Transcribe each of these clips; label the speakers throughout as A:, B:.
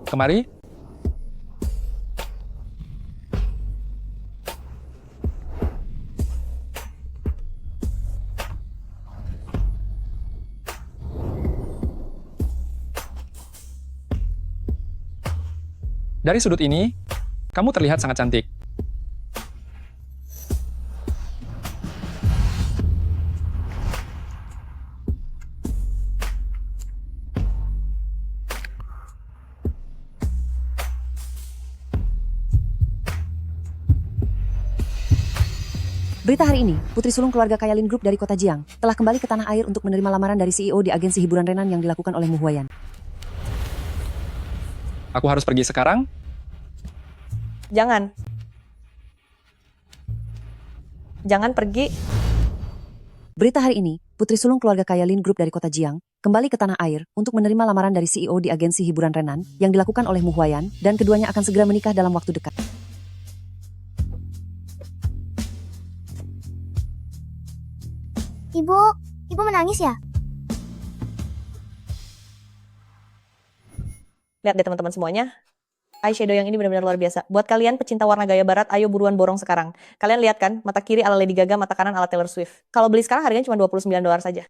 A: Kemari. Dari sudut ini, kamu terlihat sangat cantik.
B: Berita hari ini, putri sulung keluarga Kayalin Group dari kota Jiang telah kembali ke tanah air untuk menerima lamaran dari CEO di agensi hiburan Renan yang dilakukan oleh Mu Huayan.
A: Aku harus pergi sekarang?
C: Jangan. Jangan pergi.
B: Berita hari ini, putri sulung keluarga Kayalin Group dari kota Jiang kembali ke tanah air untuk menerima lamaran dari CEO di agensi hiburan Renan yang dilakukan oleh Mu Huayan dan keduanya akan segera menikah dalam waktu dekat.
D: Ibu menangis ya?
C: Lihat deh teman-teman semuanya. Eyeshadow yang ini benar-benar luar biasa. Buat kalian pecinta warna gaya barat, ayo buruan borong sekarang. Kalian lihat kan, mata kiri ala Lady Gaga, mata kanan ala Taylor Swift. Kalau beli sekarang harganya cuma $29 saja.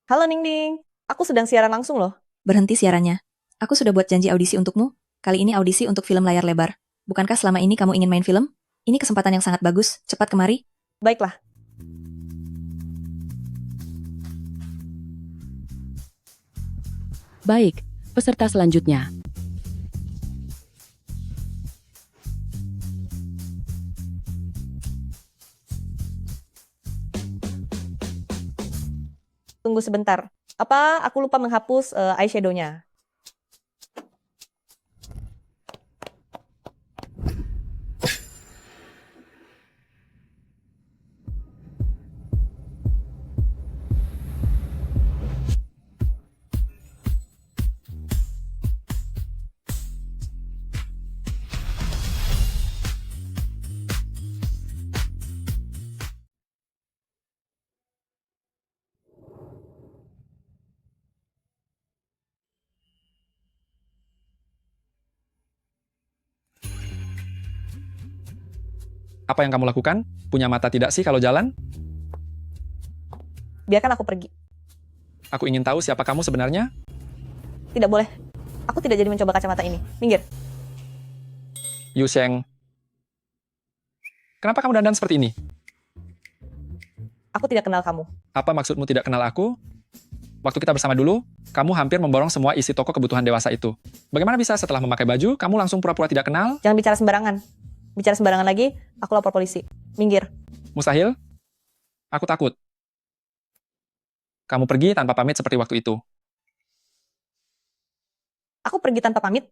C: Halo Ning Ding, aku sedang siaran langsung loh.
E: Berhenti siarannya. Aku sudah buat janji audisi untukmu. Kali ini audisi untuk film layar lebar. Bukankah selama ini kamu ingin main film? Ini kesempatan yang sangat bagus. Cepat kemari.
C: Baiklah.
F: Baik, peserta selanjutnya.
C: Tunggu sebentar. Apa aku lupa menghapus eyeshadow-nya?
A: Apa yang kamu lakukan? Punya mata tidak sih kalau jalan?
C: Biarkan aku pergi.
A: Aku ingin tahu siapa kamu sebenarnya?
C: Tidak boleh. Aku tidak jadi mencoba kacamata ini. Minggir.
A: Yu Sheng. Kenapa kamu dandan seperti ini?
C: Aku tidak kenal kamu.
A: Apa maksudmu tidak kenal aku? Waktu kita bersama dulu, kamu hampir memborong semua isi toko kebutuhan dewasa itu. Bagaimana bisa setelah memakai baju, kamu langsung pura-pura tidak kenal?
C: Jangan bicara sembarangan. Bicara sembarangan lagi, aku lapor polisi. Minggir.
A: Mustahil? Aku takut. Kamu pergi tanpa pamit seperti waktu itu.
C: Aku pergi tanpa pamit?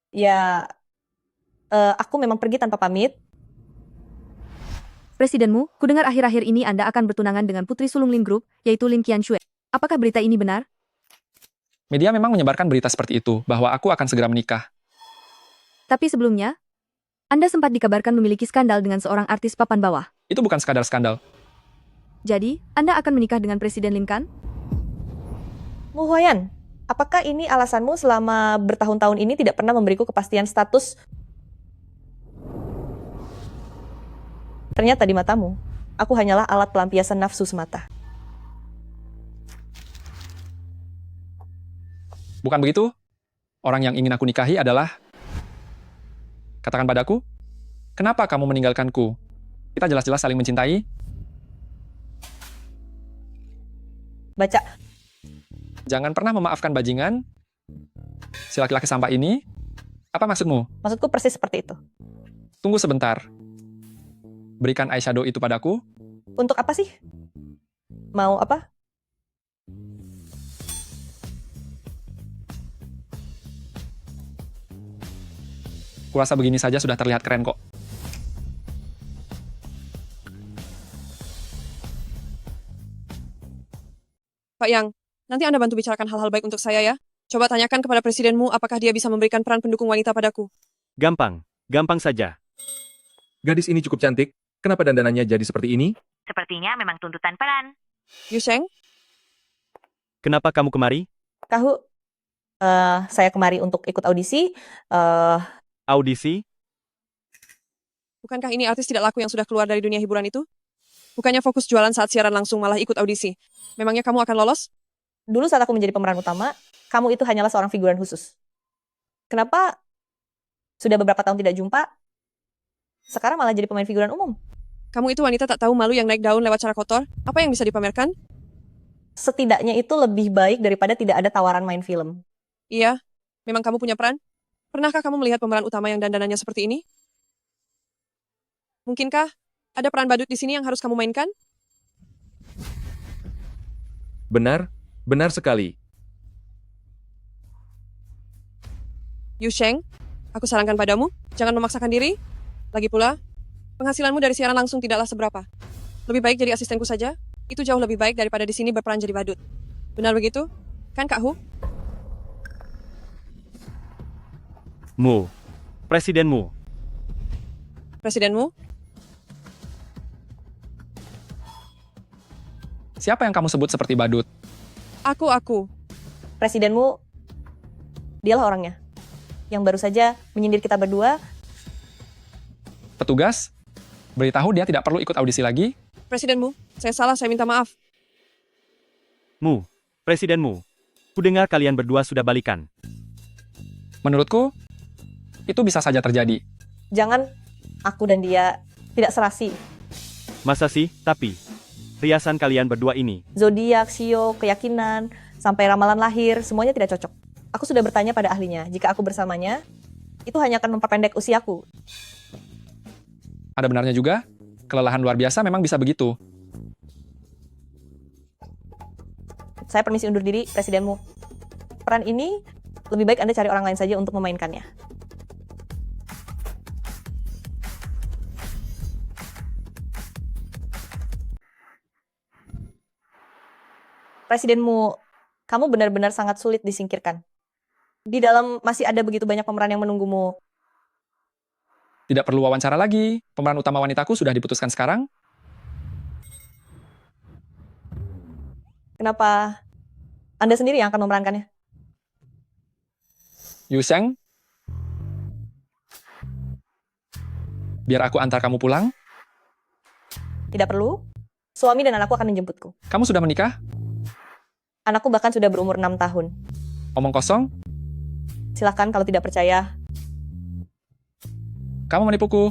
C: Ya, aku memang pergi tanpa pamit.
G: Presidenmu, kudengar akhir-akhir ini Anda akan bertunangan dengan putri sulung Lin Group, yaitu Lin Qianxue. Apakah berita ini benar?
A: Media memang menyebarkan berita seperti itu, bahwa aku akan segera menikah.
G: Tapi sebelumnya, Anda sempat dikabarkan memiliki skandal dengan seorang artis papan bawah.
A: Itu bukan sekadar skandal.
G: Jadi, Anda akan menikah dengan Presiden Lin kan?
C: Mu Huayan, apakah ini alasanmu selama bertahun-tahun ini tidak pernah memberiku kepastian status? Ternyata di matamu, aku hanyalah alat pelampiasan nafsu semata.
A: Bukan begitu? Orang yang ingin aku nikahi adalah... Katakan padaku, kenapa kamu meninggalkanku? Kita jelas-jelas saling mencintai.
C: Baca.
A: Jangan pernah memaafkan bajingan. Si laki-laki sampah ini. Apa maksudmu?
C: Maksudku persis seperti itu.
A: Tunggu sebentar. Berikan eyeshadow itu padaku.
C: Untuk apa sih? Mau apa?
A: Kurasa begini saja sudah terlihat keren kok.
H: Pak Yang, nanti Anda bantu bicarakan hal-hal baik untuk saya ya. Coba tanyakan kepada presidenmu apakah dia bisa memberikan peran pendukung wanita padaku.
I: Gampang saja.
J: Gadis ini cukup cantik. Kenapa dandanannya jadi seperti ini?
K: Sepertinya memang tuntutan peran.
H: Yu Sheng,
I: Kenapa kamu kemari?
C: Kahu, saya kemari untuk ikut audisi.
I: Audisi?
H: Bukankah ini artis tidak laku yang sudah keluar dari dunia hiburan itu? Bukannya fokus jualan saat siaran langsung malah ikut audisi. Memangnya kamu akan lolos?
C: Dulu saat aku menjadi pemeran utama, kamu itu hanyalah seorang figuran khusus. Kenapa sudah beberapa tahun tidak jumpa, sekarang malah jadi pemain figuran umum?
H: Kamu itu wanita tak tahu malu yang naik daun lewat cara kotor. Apa yang bisa dipamerkan?
C: Setidaknya itu lebih baik daripada tidak ada tawaran main film.
H: Iya, memang kamu punya peran. Pernahkah kamu melihat pemeran utama yang dandanannya seperti ini? Mungkinkah ada peran badut di sini yang harus kamu mainkan?
J: Benar, benar sekali.
H: Yu Sheng, aku sarankan padamu, jangan memaksakan diri. Lagi pula, penghasilanmu dari siaran langsung tidaklah seberapa. Lebih baik jadi asistenku saja. Itu jauh lebih baik daripada di sini berperan jadi badut. Benar begitu? Kan Kak Hu?
I: Mu. Presidenmu.
H: Presidenmu?
A: Siapa yang kamu sebut seperti badut?
H: Aku.
C: Presidenmu, dialah orangnya. Yang baru saja menyindir kita berdua.
A: Petugas? Beritahu dia tidak perlu ikut audisi lagi.
H: Presidenmu, saya salah, saya minta maaf.
I: Mu. Presidenmu. Kudengar kalian berdua sudah balikan.
A: Menurutku, itu bisa saja terjadi.
C: Jangan aku dan dia tidak serasi.
I: Masa sih? Tapi riasan kalian berdua ini.
C: Zodiak, sio, keyakinan, sampai ramalan lahir, semuanya tidak cocok. Aku sudah bertanya pada ahlinya, jika aku bersamanya, itu hanya akan memperpendek usiaku.
A: Ada benarnya juga, kelelahan luar biasa memang bisa begitu.
C: Saya permisi undur diri, presidenmu. Peran ini, lebih baik Anda cari orang lain saja untuk memainkannya. Presidenmu, kamu benar-benar sangat sulit disingkirkan. Di dalam masih ada begitu banyak pemeran yang menunggumu.
A: Tidak perlu wawancara lagi, pemeran utama wanitaku sudah diputuskan sekarang.
C: Kenapa Anda sendiri yang akan memerankannya?
A: Yu Sheng, biar aku antar kamu pulang.
C: Tidak perlu. Suami dan anakku akan menjemputku.
A: Kamu sudah menikah?
C: Anakku bahkan sudah berumur 6 tahun.
A: Omong kosong,
C: Silahkan kalau tidak percaya.
A: kamu menipuku.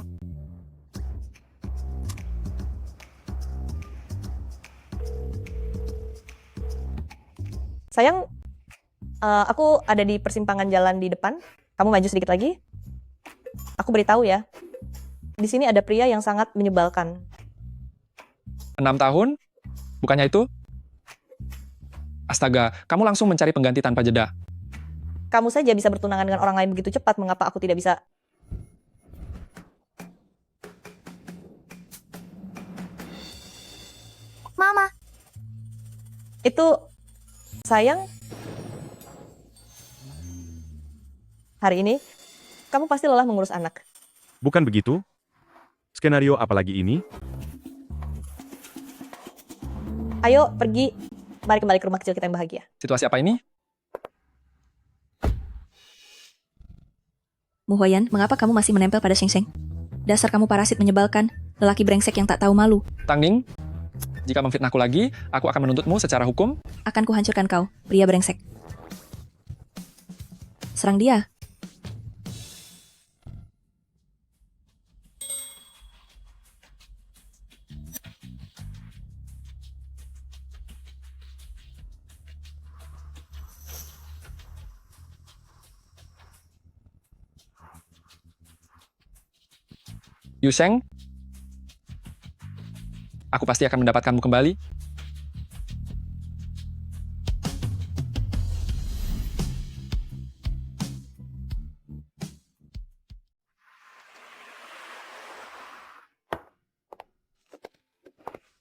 C: Sayang, aku ada di persimpangan jalan di depan. Kamu maju sedikit lagi. Aku beritahu ya. Di sini ada pria yang sangat menyebalkan.
A: 6 tahun? Bukannya itu? Astaga, kamu langsung mencari pengganti tanpa jeda.
C: Kamu saja bisa bertunangan dengan orang lain begitu cepat, mengapa aku tidak bisa?
D: Mama,
C: Itu, sayang, hari ini, kamu pasti lelah mengurus anak.
J: Bukan begitu? Skenario apalagi ini?
C: Ayo, pergi. Mari kembali ke rumah kecil kita yang bahagia.
A: Situasi apa ini?
E: Mu Huayan, mengapa kamu masih menempel pada Sheng Sheng? Dasar kamu parasit menyebalkan, lelaki brengsek yang tak tahu malu.
A: Tang Ning, jika memfitnahku lagi, aku akan menuntutmu secara hukum.
E: Akan kuhancurkan kau, pria brengsek. Serang dia.
A: Yu Sheng, aku pasti akan mendapatkanmu kembali.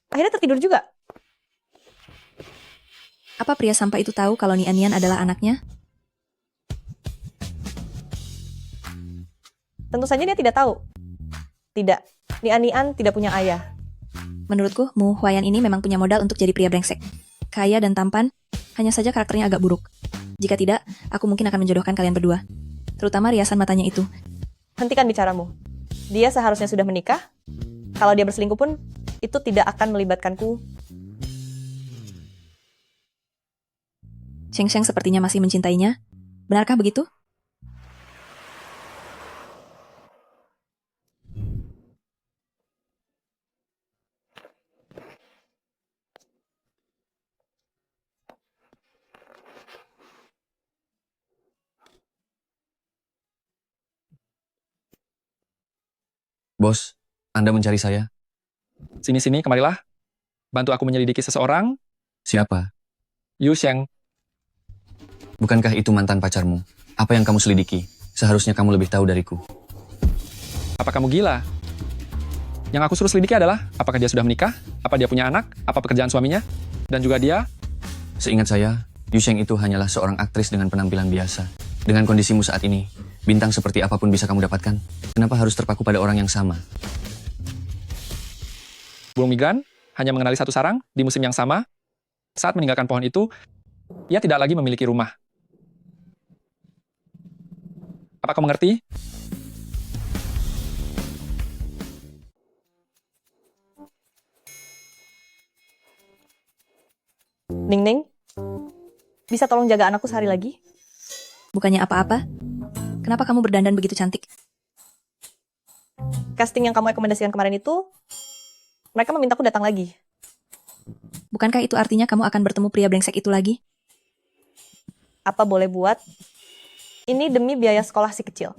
C: Akhirnya tertidur juga.
E: Apa pria sampah itu tahu kalau Nian Nian adalah anaknya?
C: Tentu saja dia tidak tahu. Tidak, Nian tidak punya ayah.
E: Menurutku, Mu Huayan ini memang punya modal untuk jadi pria brengsek. Kaya dan tampan, Hanya saja karakternya agak buruk. Jika tidak, aku mungkin akan menjodohkan kalian berdua. Terutama riasan matanya itu.
C: Hentikan bicaramu. Dia seharusnya sudah menikah. Kalau dia berselingkuh pun, itu tidak akan melibatkanku.
E: Sheng Sheng sepertinya masih mencintainya. Benarkah begitu?
K: Bos, Anda mencari saya?
A: Sini-sini, kemarilah. Bantu aku menyelidiki seseorang,
K: Siapa?
A: Yu Sheng.
K: Bukankah itu mantan pacarmu? Apa yang kamu selidiki? Seharusnya kamu lebih tahu dariku.
A: Apa kamu gila? Yang aku suruh selidiki adalah, apakah dia sudah menikah, apa dia punya anak, apa pekerjaan suaminya, dan juga dia,
K: Seingat saya, Yu Sheng itu hanyalah seorang aktris dengan penampilan biasa. Dengan kondisimu saat ini, bintang seperti apapun bisa kamu dapatkan. Kenapa harus terpaku pada orang yang sama?
A: burung migran, hanya mengenali satu sarang di musim yang sama. Saat meninggalkan pohon itu, ia tidak lagi memiliki rumah. Apa kamu mengerti?
C: Ning Ning, bisa tolong jaga anakku sehari lagi?
E: Bukannya apa-apa? Kenapa kamu berdandan begitu cantik?
C: Casting yang kamu rekomendasikan kemarin itu, mereka memintaku datang lagi.
E: Bukankah itu artinya kamu akan bertemu pria brengsek itu lagi?
C: Apa boleh buat? Ini demi biaya sekolah si kecil.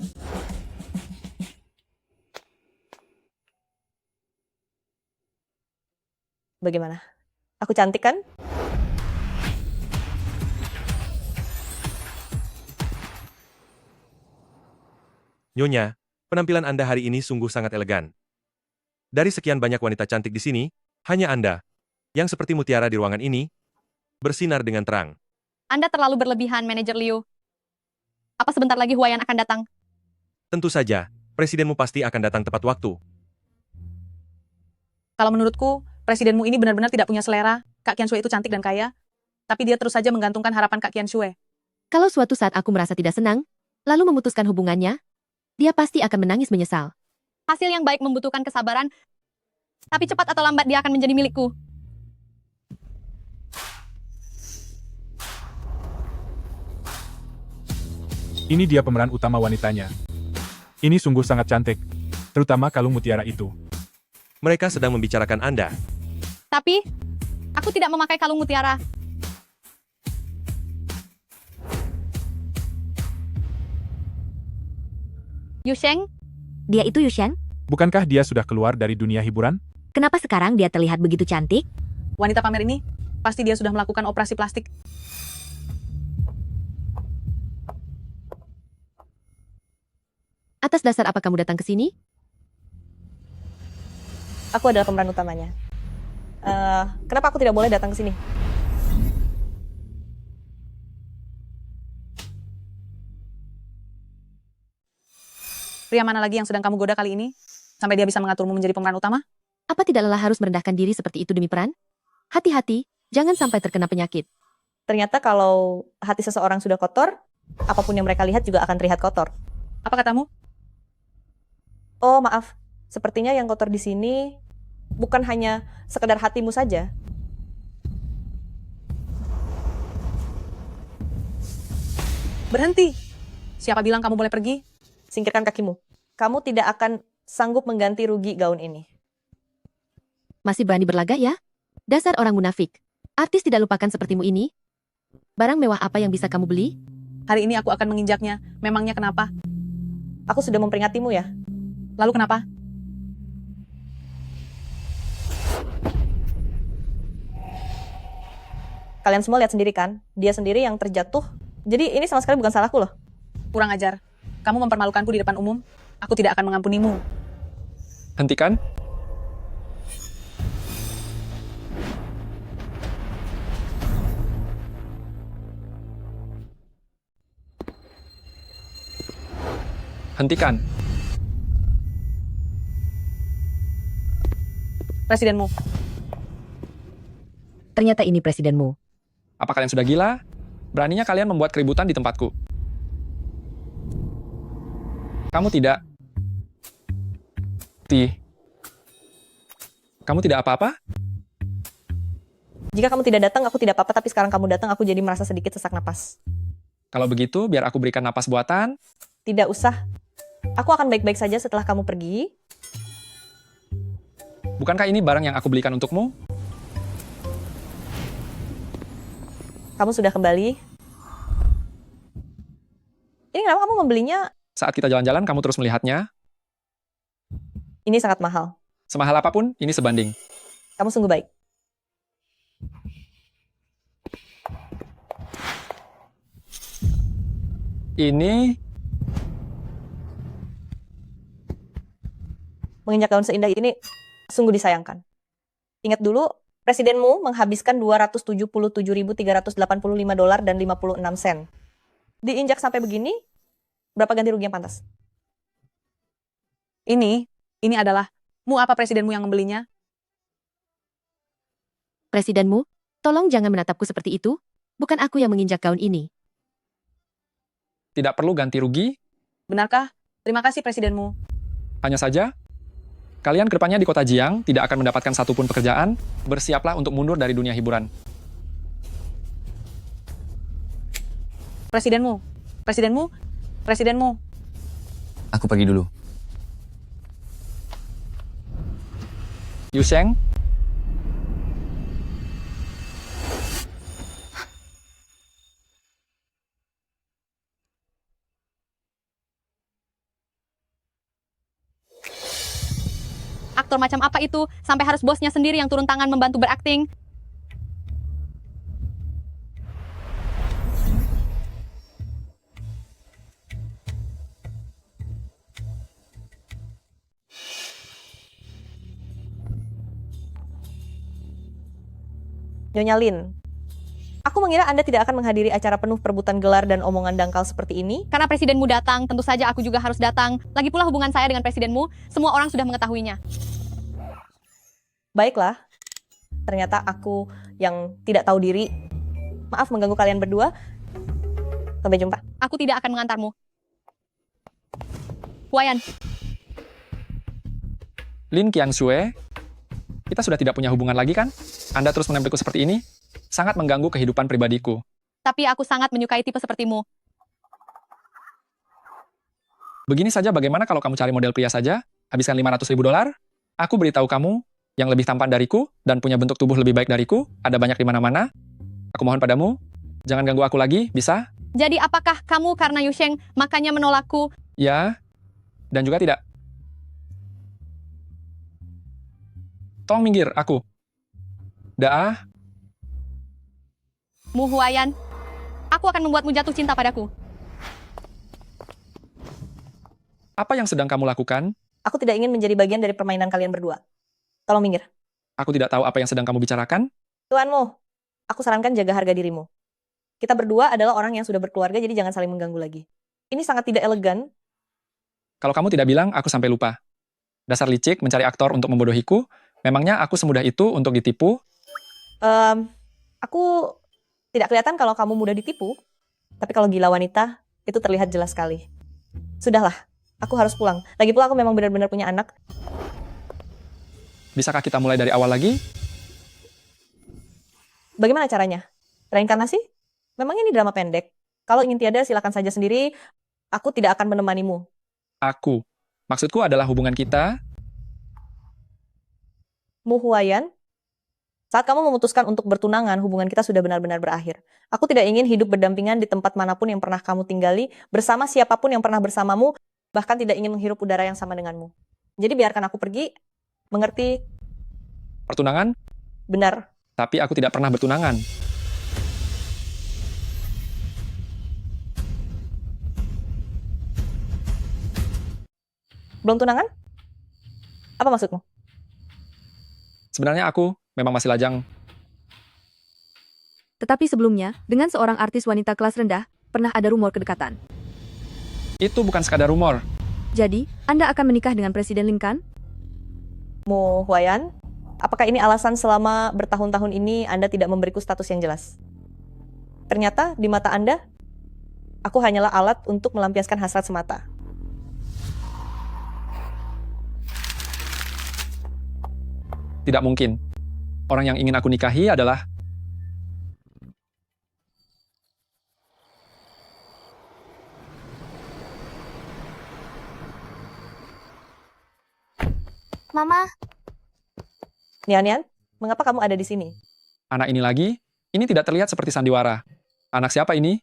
C: Bagaimana? Aku cantik kan?
J: Nyonya, penampilan Anda hari ini sungguh sangat elegan. Dari sekian banyak wanita cantik di sini, hanya Anda, yang seperti mutiara di ruangan ini, bersinar dengan terang.
L: Anda terlalu berlebihan, Manajer Liu. Apa sebentar lagi Huayan akan datang?
J: Tentu saja, presidenmu pasti akan datang tepat waktu.
M: Kalau menurutku, presidenmu ini benar-benar tidak punya selera. Kak Qianxue itu cantik dan kaya, tapi dia terus saja menggantungkan harapan Kak Qianxue.
G: Kalau suatu saat aku merasa tidak senang, lalu memutuskan hubungannya, dia pasti akan menangis menyesal.
L: Hasil yang baik membutuhkan kesabaran, tapi cepat atau lambat dia akan menjadi milikku.
N: Ini dia pemeran utama wanitanya. Ini sungguh sangat cantik, terutama kalung mutiara itu.
J: Mereka sedang membicarakan Anda.
L: Tapi, aku tidak memakai kalung mutiara. Yu Sheng?
G: Dia itu Yu Sheng?
N: Bukankah dia sudah keluar dari dunia hiburan?
G: Kenapa sekarang dia terlihat begitu cantik?
M: Wanita pamer ini, pasti dia sudah melakukan operasi plastik.
G: Atas dasar apa kamu datang ke sini?
C: Aku adalah pemeran utamanya. Kenapa aku tidak boleh datang ke sini?
M: Pria mana lagi yang sedang kamu goda kali ini? Sampai dia bisa mengaturmu menjadi pemeran utama?
G: Apa tidak lelah harus merendahkan diri seperti itu demi peran? Hati-hati, jangan sampai terkena penyakit.
C: Ternyata kalau hati seseorang sudah kotor, apapun yang mereka lihat juga akan terlihat kotor.
M: Apa katamu?
C: Oh, maaf. Sepertinya yang kotor di sini bukan hanya sekedar hatimu saja.
M: Berhenti! Siapa bilang kamu boleh pergi?
C: Singkirkan kakimu. Kamu tidak akan sanggup mengganti rugi gaun ini.
G: Masih berani berlagak ya? Dasar orang munafik. Artis tidak lupakan sepertimu ini. Barang mewah apa yang bisa kamu beli?
M: Hari ini aku akan menginjaknya. Memangnya kenapa?
C: Aku sudah memperingatimu ya.
M: Lalu kenapa?
C: Kalian semua lihat sendiri kan? Dia sendiri yang terjatuh. Jadi ini sama sekali bukan salahku loh.
M: Kurang ajar. Kamu mempermalukanku di depan umum. Aku tidak akan mengampunimu.
A: Hentikan. Hentikan.
M: Presidenmu.
G: Ternyata ini presidenmu.
A: Apa kalian sudah gila? Beraninya kalian membuat keributan di tempatku. Kamu tidak... Kamu tidak apa-apa?
C: Jika kamu tidak datang, aku tidak apa-apa, tapi sekarang kamu datang, aku jadi merasa sedikit sesak napas.
A: Kalau begitu, biar aku berikan napas buatan.
C: Tidak usah. Aku akan baik-baik saja setelah kamu pergi.
A: Bukankah ini barang yang aku belikan untukmu?
C: Kamu sudah kembali. Ini kenapa kamu membelinya?
A: Saat kita jalan-jalan, kamu terus melihatnya.
C: Ini sangat mahal.
A: Semahal apapun, ini sebanding.
C: Kamu sungguh baik.
A: Ini...
C: Menginjak daun seindah ini sungguh disayangkan. Ingat dulu, presidenmu menghabiskan $277.385 dan 56 sen. Diinjak sampai begini, berapa ganti rugi yang pantas?
M: Ini adalah apa presidenmu yang membelinya?
G: Presidenmu, tolong jangan menatapku seperti itu. Bukan aku yang menginjak gaun ini.
A: Tidak perlu ganti rugi.
M: Benarkah? Terima kasih presidenmu.
A: Hanya saja, kalian kedepannya di kota Jiang tidak akan mendapatkan satupun pekerjaan. Bersiaplah untuk mundur dari dunia hiburan.
M: Presidenmu.
K: Aku pergi dulu.
A: Yu Sheng,
L: Aktor macam apa itu? Sampai harus bosnya sendiri yang turun tangan membantu berakting.
C: Nyonya Lin, aku mengira Anda tidak akan menghadiri acara penuh perebutan gelar dan omongan dangkal seperti ini.
L: Karena presidenmu datang, tentu saja aku juga harus datang. Lagi pula hubungan saya dengan presidenmu, semua orang sudah mengetahuinya.
C: Baiklah, ternyata aku yang tidak tahu diri. Maaf mengganggu kalian berdua. Sampai jumpa.
L: Aku tidak akan mengantarmu. Huayan,
A: Lin Qiangxue, kita sudah tidak punya hubungan lagi kan? Anda terus menempelku seperti ini? Sangat mengganggu kehidupan pribadiku.
L: tapi aku sangat menyukai tipe sepertimu.
A: Begini saja bagaimana kalau kamu cari model pria saja, habiskan $500.000, aku beritahu kamu, yang lebih tampan dariku, dan punya bentuk tubuh lebih baik dariku, ada banyak di mana-mana. Aku mohon padamu, jangan ganggu aku lagi, bisa?
L: Jadi apakah kamu karena Yu Sheng makanya menolakku?
A: Ya, dan juga tidak. Tolong minggir, aku. Dah.
L: Mu Huayan, aku akan membuatmu jatuh cinta padaku.
A: Apa yang sedang kamu lakukan?
C: Aku tidak ingin menjadi bagian dari permainan kalian berdua. Tolong minggir.
A: Aku tidak tahu apa yang sedang kamu bicarakan.
C: Tuanmu, aku sarankan jaga harga dirimu. Kita berdua adalah orang yang sudah berkeluarga, jadi jangan saling mengganggu lagi. Ini sangat tidak elegan.
A: Kalau kamu tidak bilang, aku sampai lupa. Dasar licik mencari aktor untuk membodohiku. Memangnya aku semudah itu untuk ditipu?
C: Aku tidak kelihatan kalau kamu mudah ditipu. Tapi kalau gila wanita, itu terlihat jelas sekali. Sudahlah, aku harus pulang. Lagi pula aku memang benar-benar punya anak.
A: Bisakah kita mulai dari awal lagi?
C: Bagaimana caranya? Reinkarnasi? Memang ini drama pendek. Kalau ingin tiada, silakan saja sendiri. Aku tidak akan menemanimu.
A: Aku. Maksudku adalah hubungan kita.
C: Mu Huayan, saat kamu memutuskan untuk bertunangan, hubungan kita sudah benar-benar berakhir. Aku tidak ingin hidup berdampingan di tempat manapun yang pernah kamu tinggali, bersama siapapun yang pernah bersamamu, bahkan tidak ingin menghirup udara yang sama denganmu. Jadi biarkan aku pergi, mengerti?
A: Pertunangan?
C: Benar.
A: Tapi aku tidak pernah bertunangan.
C: Belum tunangan? Apa maksudmu?
A: Sebenarnya aku memang masih lajang.
E: Tetapi sebelumnya, dengan seorang artis wanita kelas rendah, pernah ada rumor kedekatan.
A: Itu bukan sekadar rumor.
E: Jadi, Anda akan menikah dengan Presiden Lin kan?
C: Mu Huayan, apakah ini alasan selama bertahun-tahun ini Anda tidak memberiku status yang jelas? Ternyata di mata Anda, aku hanyalah alat untuk melampiaskan hasrat semata.
A: Tidak mungkin. Orang yang ingin aku nikahi adalah...
D: Mama,
C: Nian, mengapa kamu ada di sini?
A: Anak ini lagi? Ini tidak terlihat seperti sandiwara. Anak siapa ini?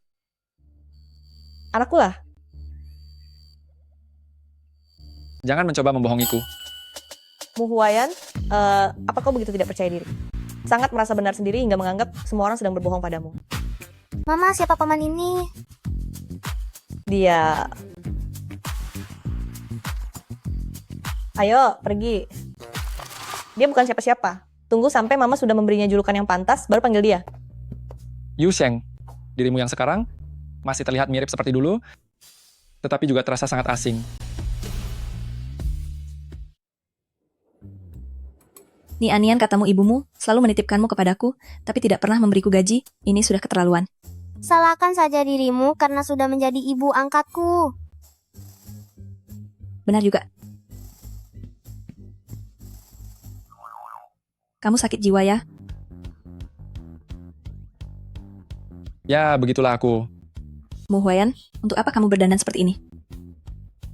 C: Anakku lah.
A: Jangan mencoba membohongiku.
C: Mu Huayan, apa kau begitu tidak percaya diri? Sangat merasa benar sendiri hingga menganggap semua orang sedang berbohong padamu.
D: Mama, siapa paman ini?
C: Dia... Ayo, pergi. Dia bukan siapa-siapa. Tunggu sampai mama sudah memberinya julukan yang pantas, baru panggil dia.
A: Yu Sheng, dirimu yang sekarang masih terlihat mirip seperti dulu, tetapi juga terasa sangat asing.
E: Nian, katamu ibumu selalu menitipkanmu kepadaku, tapi tidak pernah memberiku gaji. Ini sudah keterlaluan.
D: Salahkan saja dirimu karena sudah menjadi ibu angkatku.
E: Benar juga. Kamu sakit jiwa ya?
A: Ya, begitulah aku.
E: Mu Huayan, untuk apa kamu berdandan seperti ini?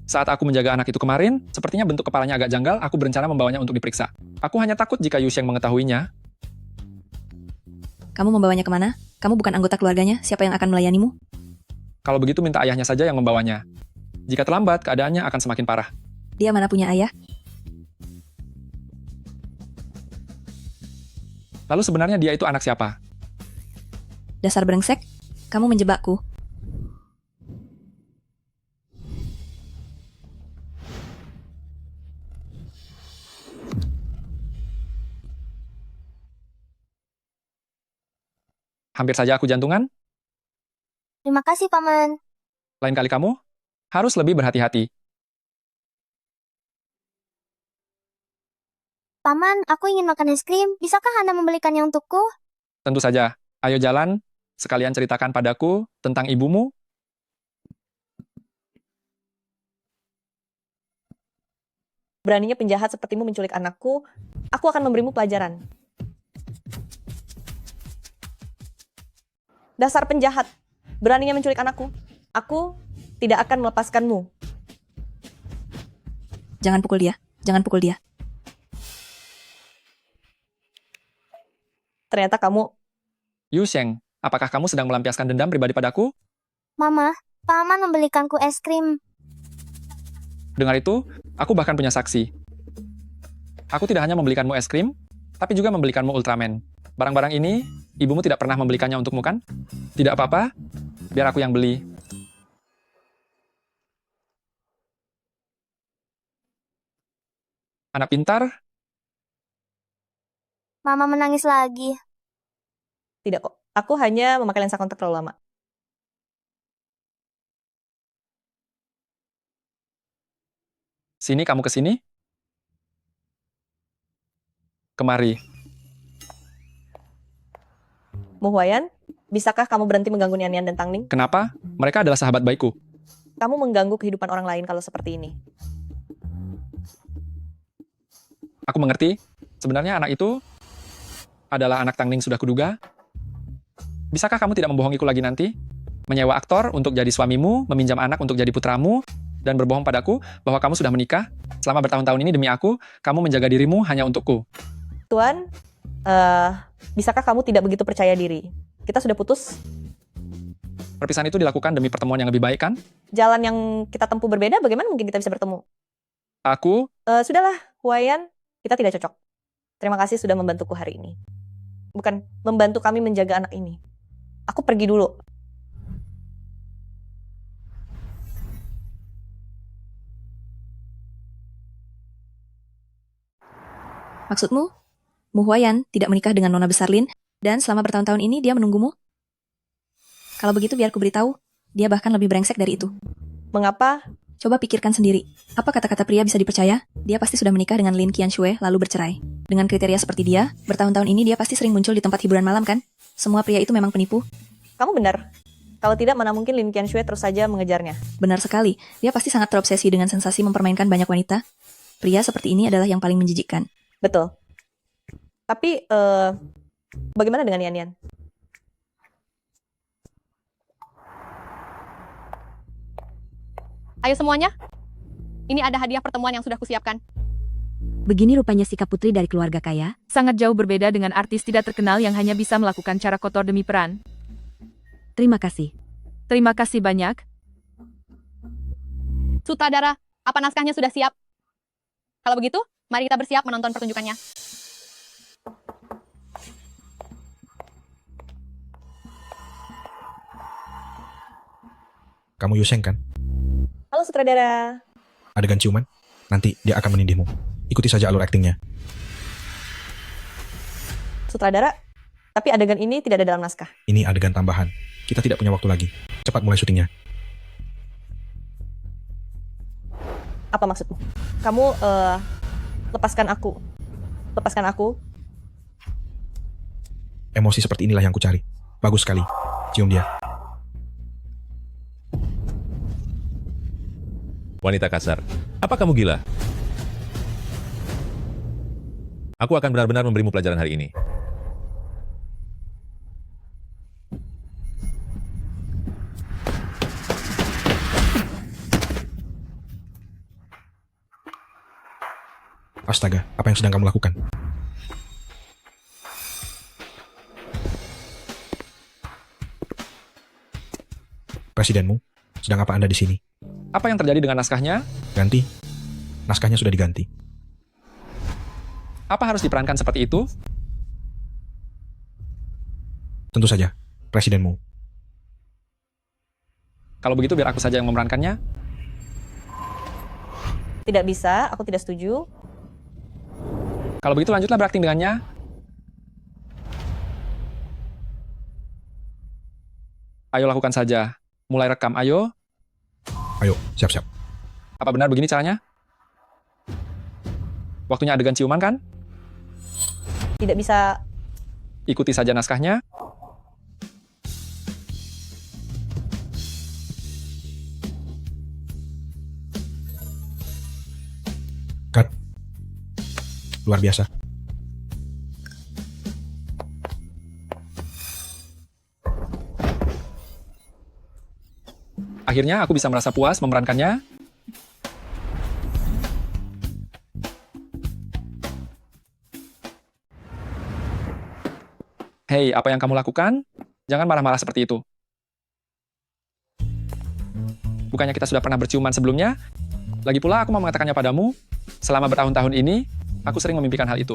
A: Saat aku menjaga anak itu kemarin, sepertinya bentuk kepalanya agak janggal, aku berencana membawanya untuk diperiksa. Aku hanya takut jika Yu Sheng mengetahuinya.
E: Kamu membawanya kemana? Kamu bukan anggota keluarganya, siapa yang akan melayanimu?
A: Kalau begitu minta ayahnya saja yang membawanya. Jika terlambat, keadaannya akan semakin parah.
E: Dia mana punya ayah?
A: Lalu sebenarnya dia itu anak siapa?
E: Dasar brengsek, kamu menjebakku.
A: Hampir saja aku jantungan.
D: Terima kasih, paman.
A: Lain kali kamu harus lebih berhati-hati.
D: Paman, aku ingin makan es krim. Bisakah Anda membelikannya untukku?
A: Tentu saja. Ayo jalan, sekalian ceritakan padaku tentang ibumu.
C: Beraninya penjahat sepertimu menculik anakku, aku akan memberimu pelajaran. Dasar penjahat, beraninya menculik anakku. Aku tidak akan melepaskanmu.
E: Jangan pukul dia, jangan pukul dia.
C: Ternyata kamu...
A: Yu Sheng, apakah kamu sedang melampiaskan dendam pribadi padaku?
D: Mama, paman membelikanku es krim.
A: Dengar itu, aku bahkan punya saksi. Aku tidak hanya membelikanmu es krim, tapi juga membelikanmu Ultraman. Barang-barang ini, ibumu tidak pernah membelikannya untukmu kan? Tidak apa-apa, biar aku yang beli. Anak pintar?
D: Mama menangis lagi.
C: Tidak kok, aku hanya memakai lensa kontak terlalu lama.
A: Sini, kamu ke sini. Kemari.
C: Mu Huayan, bisakah kamu berhenti mengganggu Nian dan Tang Ning?
A: Kenapa? Mereka adalah sahabat baikku.
C: Kamu mengganggu kehidupan orang lain kalau seperti ini.
A: Aku mengerti. Sebenarnya anak itu adalah anak Tang Ning sudah kuduga. Bisakah kamu tidak membohongiku lagi nanti? Menyewa aktor untuk jadi suamimu, meminjam anak untuk jadi putramu, dan berbohong padaku bahwa kamu sudah menikah. Selama bertahun-tahun ini demi aku, kamu menjaga dirimu hanya untukku.
C: Tuan, bisakah kamu tidak begitu percaya diri? Kita sudah putus.
A: Perpisahan itu dilakukan demi pertemuan yang lebih baik, kan?
C: Jalan yang kita tempuh berbeda, bagaimana mungkin kita bisa bertemu?
A: Aku...
C: Sudahlah, Huayan, kita tidak cocok. Terima kasih sudah membantuku hari ini. Bukan, membantu kami menjaga anak ini. Aku pergi dulu.
E: Maksudmu, Mu Huayan tidak menikah dengan Nona Besar Lin, dan selama bertahun-tahun ini dia menunggumu? Kalau begitu biar ku beritahu, dia bahkan lebih brengsek dari itu.
C: Mengapa?
E: Coba pikirkan sendiri, apa kata-kata pria bisa dipercaya? Dia pasti sudah menikah dengan Lin Qianxue lalu bercerai. Dengan kriteria seperti dia, bertahun-tahun ini dia pasti sering muncul di tempat hiburan malam kan? Semua pria itu memang penipu.
C: Kamu benar. Kalau tidak, mana mungkin Lin Qianxue terus saja mengejarnya.
E: Benar sekali, dia pasti sangat terobsesi dengan sensasi mempermainkan banyak wanita. Pria seperti ini adalah yang paling menjijikkan.
C: Betul. Tapi, bagaimana dengan Yan Yan?
L: Ayo semuanya. Ini ada hadiah pertemuan yang sudah kusiapkan.
G: Begini rupanya sikap putri dari keluarga kaya.
O: Sangat jauh berbeda dengan artis tidak terkenal yang hanya bisa melakukan cara kotor demi peran.
G: Terima kasih.
O: Terima kasih banyak.
L: Sutradara, apa naskahnya sudah siap? Kalau begitu, mari kita bersiap menonton pertunjukannya.
P: Kamu Yu Sheng kan?
C: Halo sutradara.
P: Adegan ciuman? Nanti dia akan menindihmu. Ikuti saja alur aktingnya.
C: Sutradara, tapi adegan ini tidak ada dalam naskah.
P: Ini adegan tambahan. Kita tidak punya waktu lagi. Cepat mulai syutingnya.
C: Apa maksudmu? Kamu, lepaskan aku. Lepaskan aku.
P: Emosi seperti inilah yang kucari. Bagus sekali. Cium dia.
J: Wanita kasar. Apa kamu gila? Aku akan benar-benar memberimu pelajaran hari ini.
P: Astaga, apa yang sedang kamu lakukan? Presidenmu, sedang apa Anda di sini?
A: Apa yang terjadi dengan naskahnya?
P: Ganti. Naskahnya sudah diganti.
A: Apa harus diperankan seperti itu?
P: Tentu saja, presidenmu.
A: Kalau begitu biar aku saja yang memerankannya.
C: Tidak bisa, aku tidak setuju.
A: Kalau begitu lanjutlah berakting dengannya. Ayo lakukan saja. Mulai rekam, ayo.
P: Ayo, siap-siap.
A: Apa benar begini caranya? Waktunya adegan ciuman kan?
C: Tidak bisa.
A: Ikuti saja naskahnya.
P: Cut. Luar biasa.
A: Akhirnya aku bisa merasa puas memerankannya. Hei, apa yang kamu lakukan? Jangan marah-marah seperti itu. Bukannya kita sudah pernah berciuman sebelumnya? Lagi pula aku mau mengatakannya padamu, selama bertahun-tahun ini, aku sering memimpikan hal itu.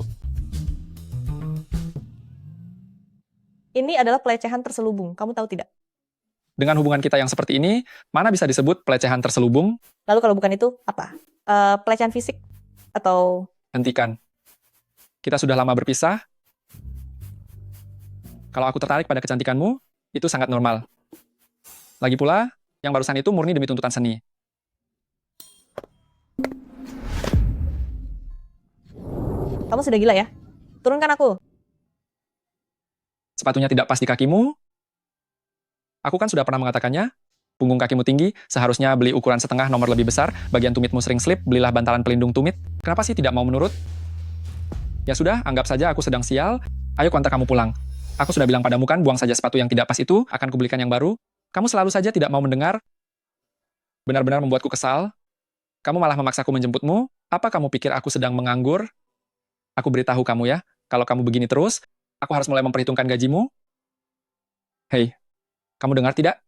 C: Ini adalah pelecehan terselubung, kamu tahu tidak?
A: Dengan hubungan kita yang seperti ini, mana bisa disebut pelecehan terselubung?
C: Lalu kalau bukan itu, apa? Pelecehan fisik? Atau...
A: Hentikan. Kita sudah lama berpisah. Kalau aku tertarik pada kecantikanmu, itu sangat normal. Lagi pula, yang barusan itu murni demi tuntutan seni.
C: Kamu sudah gila ya? Turunkan aku.
A: Sepatunya tidak pas di kakimu. Aku kan sudah pernah mengatakannya, punggung kakimu tinggi, seharusnya beli ukuran setengah nomor lebih besar, bagian tumitmu sering slip, belilah bantalan pelindung tumit. Kenapa sih tidak mau menurut? Ya sudah, anggap saja aku sedang sial, ayo kuantar kamu pulang. Aku sudah bilang padamu kan, buang saja sepatu yang tidak pas itu, akan kubelikan yang baru. Kamu selalu saja tidak mau mendengar. Benar-benar membuatku kesal. Kamu malah memaksaku menjemputmu. Apa kamu pikir aku sedang menganggur? Aku beritahu kamu ya, kalau kamu begini terus, aku harus mulai memperhitungkan gajimu. Hei, kamu dengar tidak?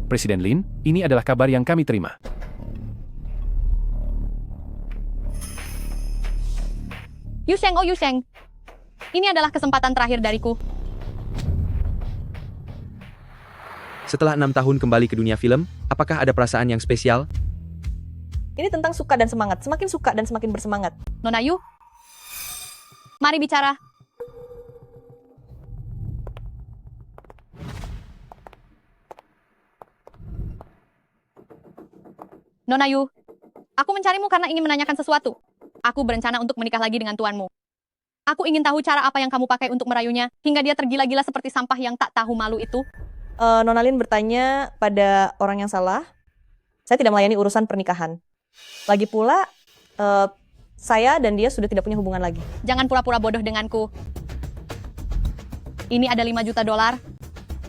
Q: Presiden Lin, ini adalah kabar yang kami terima.
L: Yusheng, oh Yusheng. Ini adalah kesempatan terakhir dariku.
R: Setelah 6 tahun kembali ke dunia film, apakah ada perasaan yang spesial?
C: Ini tentang suka dan semangat. Semakin suka dan semakin bersemangat.
L: Nona Yu, mari bicara. Nona Yu, aku mencarimu karena ingin menanyakan sesuatu. Aku berencana untuk menikah lagi dengan tuanmu. Aku ingin tahu cara apa yang kamu pakai untuk merayunya, hingga dia tergila-gila seperti sampah yang tak tahu malu itu.
C: Nona Lin bertanya pada orang yang salah. Saya tidak melayani urusan pernikahan. Lagi pula, saya dan dia sudah tidak punya hubungan lagi.
L: Jangan pura-pura bodoh denganku. Ini ada 5 juta dolar.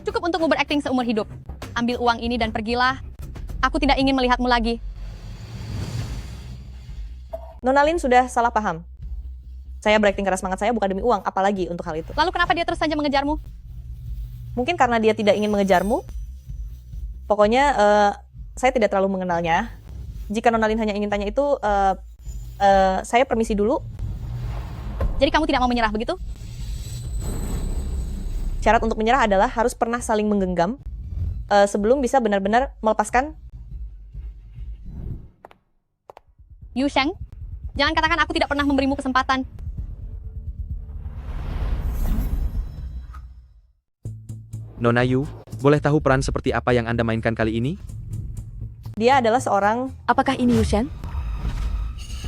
L: Cukup untukmu berakting seumur hidup. Ambil uang ini dan pergilah. Aku tidak ingin melihatmu lagi.
C: Nona Lin sudah salah paham. Saya berakting keras semangat saya bukan demi uang, apalagi untuk hal itu.
L: Lalu kenapa dia terus saja mengejarmu?
C: Mungkin karena dia tidak ingin mengejarmu. Pokoknya saya tidak terlalu mengenalnya. Jika Nona Lin hanya ingin tanya itu, saya permisi dulu.
L: Jadi kamu tidak mau menyerah begitu?
C: Syarat untuk menyerah adalah harus pernah saling menggenggam sebelum bisa benar-benar melepaskan.
L: Yu Sheng, jangan katakan aku tidak pernah memberimu kesempatan.
R: Nona Yu, boleh tahu peran seperti apa yang Anda mainkan kali ini?
C: Dia adalah seorang...
G: Apakah ini Yushen?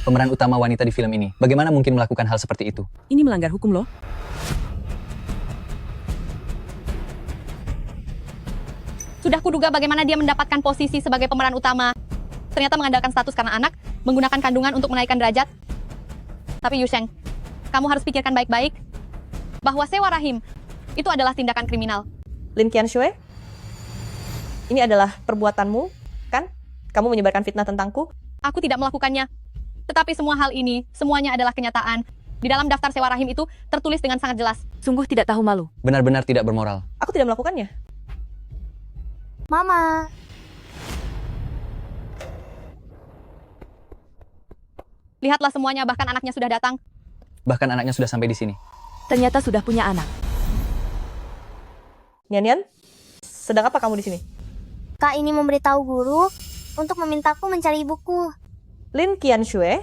K: Pemeran utama wanita di film ini. Bagaimana mungkin melakukan hal seperti itu?
F: Ini melanggar hukum loh.
L: Sudah kuduga bagaimana dia mendapatkan posisi sebagai pemeran utama. Ternyata mengandalkan status karena anak, menggunakan kandungan untuk menaikkan derajat. Tapi Yu Sheng, kamu harus pikirkan baik-baik bahwa sewa rahim itu adalah tindakan kriminal.
C: Lin Qianxue, ini adalah perbuatanmu, kan? Kamu menyebarkan fitnah tentangku.
L: Aku tidak melakukannya. Tetapi semua hal ini, semuanya adalah kenyataan. Di dalam daftar sewa rahim itu tertulis dengan sangat jelas.
G: Sungguh tidak tahu malu.
K: Benar-benar tidak bermoral.
C: Aku tidak melakukannya.
D: Mama.
L: Lihatlah semuanya, bahkan anaknya sudah datang.
K: Bahkan anaknya sudah sampai di sini.
G: Ternyata sudah punya anak.
C: Nian, sedang apa kamu di sini?
D: Kak ini memberitahu guru untuk memintaku mencari ibuku.
C: Lin Qianxue,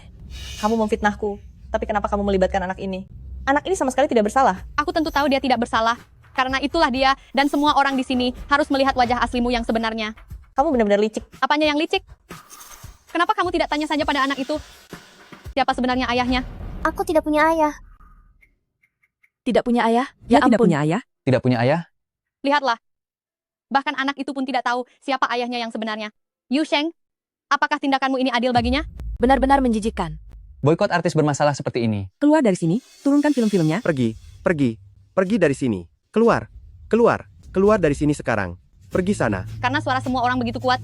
C: kamu memfitnahku. Tapi kenapa kamu melibatkan anak ini? Anak ini sama sekali tidak bersalah.
L: Aku tentu tahu dia tidak bersalah. Karena itulah dia dan semua orang di sini harus melihat wajah aslimu yang sebenarnya.
C: Kamu benar-benar licik.
L: Apanya yang licik? Kenapa kamu tidak tanya saja pada anak itu? Siapa sebenarnya ayahnya?
D: Aku tidak punya ayah.
G: Tidak punya ayah?
F: Dia tidak punya ayah?
K: Tidak punya ayah?
L: Lihatlah. Bahkan anak itu pun tidak tahu siapa ayahnya yang sebenarnya. Yu Sheng, apakah tindakanmu ini adil baginya?
G: Benar-benar menjijikkan.
K: Boykot artis bermasalah seperti ini.
F: Keluar dari sini, turunkan film-filmnya.
S: Pergi dari sini. Keluar dari sini sekarang. Pergi sana.
L: Karena suara semua orang begitu kuat.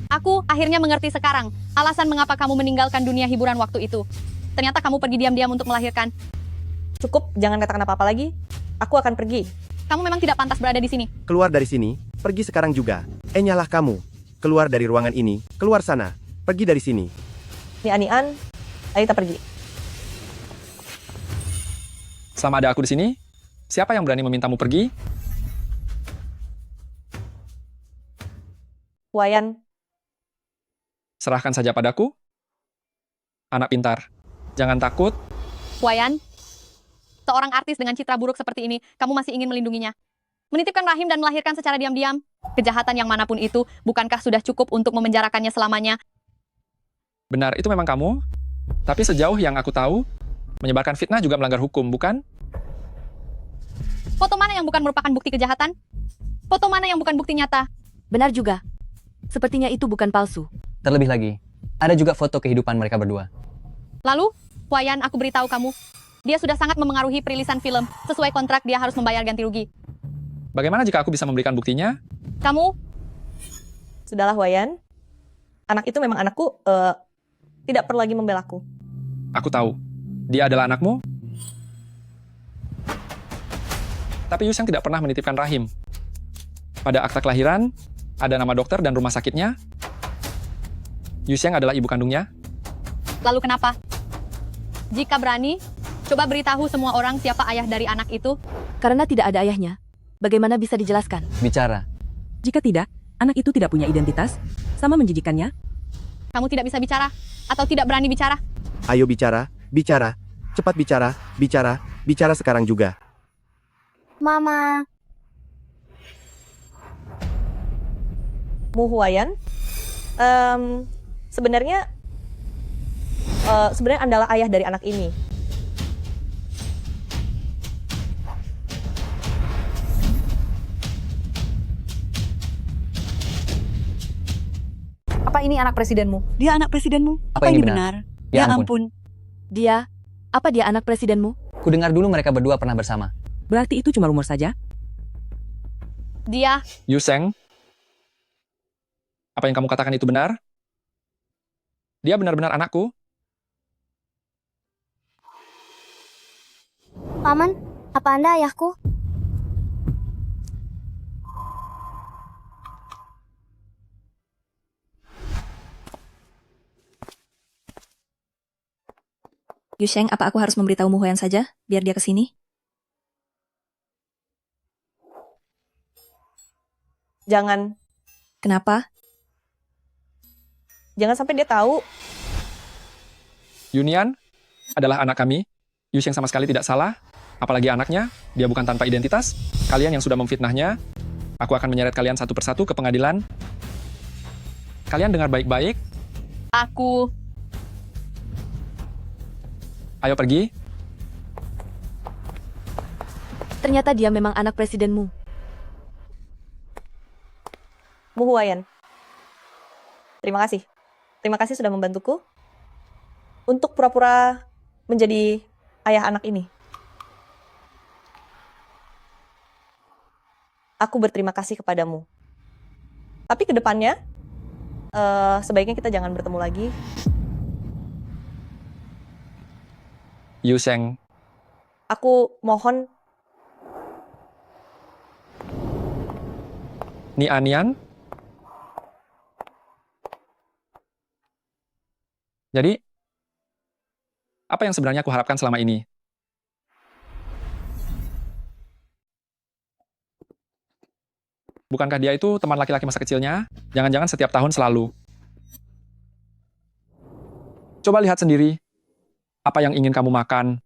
L: Aku akhirnya mengerti sekarang alasan mengapa kamu meninggalkan dunia hiburan waktu itu. Ternyata kamu pergi diam-diam untuk melahirkan.
C: Cukup, jangan katakan apa-apa lagi. Aku akan pergi.
L: Kamu memang tidak pantas berada di sini.
S: Keluar dari sini. Pergi sekarang juga. Nyalah kamu. Keluar dari ruangan ini. Keluar sana. Pergi dari sini.
C: Nian, ayo kita pergi.
A: Selama ada aku di sini, siapa yang berani memintamu pergi?
C: Wayan,
A: Serahkan saja padaku. Anak pintar. Jangan takut.
L: Wayan, seorang artis dengan citra buruk seperti ini, kamu masih ingin melindunginya. Menitipkan rahim dan melahirkan secara diam-diam. Kejahatan yang manapun itu, bukankah sudah cukup untuk memenjarakannya selamanya?
A: Benar, itu memang kamu. Tapi sejauh yang aku tahu, menyebarkan fitnah juga melanggar hukum, bukan?
L: Foto mana yang bukan merupakan bukti kejahatan? Foto mana yang bukan bukti nyata?
G: Benar juga. Sepertinya itu bukan palsu.
K: Terlebih lagi, ada juga foto kehidupan mereka berdua.
L: Lalu, Wayan, aku beritahu kamu, dia sudah sangat memengaruhi perilisan film. Sesuai kontrak, dia harus membayar ganti rugi.
A: Bagaimana jika aku bisa memberikan buktinya?
L: Kamu?
C: Sudahlah Wayan. Anak itu memang anakku, tidak perlu lagi membelaku.
A: Aku tahu. Dia adalah anakmu. Tapi Yu Sheng tidak pernah menitipkan rahim. Pada akta kelahiran, ada nama dokter dan rumah sakitnya. Yu Sheng adalah ibu kandungnya.
L: Lalu kenapa? Jika berani, coba beritahu semua orang siapa ayah dari anak itu.
G: Karena tidak ada ayahnya. Bagaimana bisa dijelaskan?
K: Bicara.
F: Jika tidak, anak itu tidak punya identitas, sama menjijikannya.
L: Kamu tidak bisa bicara, atau tidak berani bicara.
S: Ayo bicara. Cepat bicara sekarang juga.
D: Mama.
C: Mu Huayan, sebenarnya adalah ayah dari anak ini.
B: Apa ini anak presidenmu?
T: Dia anak presidenmu?
K: Apa ini benar?
T: Ya ampun.
G: Dia, apa dia anak presidenmu?
K: Ku dengar dulu mereka berdua pernah bersama.
F: Berarti itu cuma rumor saja?
L: Dia,
A: Yu Sheng, apa yang kamu katakan itu benar? Dia benar-benar anakku.
D: Paman, apa Anda ayahku?
E: Yusheng, apa aku harus memberitahu Mu Huyan saja, biar dia ke sini?
C: Jangan.
E: Kenapa?
C: Jangan sampai dia tahu.
A: Yunian adalah anak kami. Yu Sheng sama sekali tidak salah. Apalagi anaknya, dia bukan tanpa identitas. Kalian yang sudah memfitnahnya, aku akan menyeret kalian satu persatu ke pengadilan. Kalian dengar baik-baik.
L: aku,
A: Ayo pergi.
G: Ternyata dia memang anak presidenmu.
C: Mu Huayan. Terima kasih. Terima kasih sudah membantuku untuk pura-pura menjadi ayah anak ini. Aku berterima kasih kepadamu. Tapi ke depannya, sebaiknya kita jangan bertemu lagi.
A: Yu Sheng,
C: Aku mohon
A: Ni Anian. Jadi, apa yang sebenarnya aku harapkan selama ini? Bukankah dia itu teman laki-laki masa kecilnya? Jangan-jangan setiap tahun selalu. Coba lihat sendiri. Apa yang ingin kamu makan?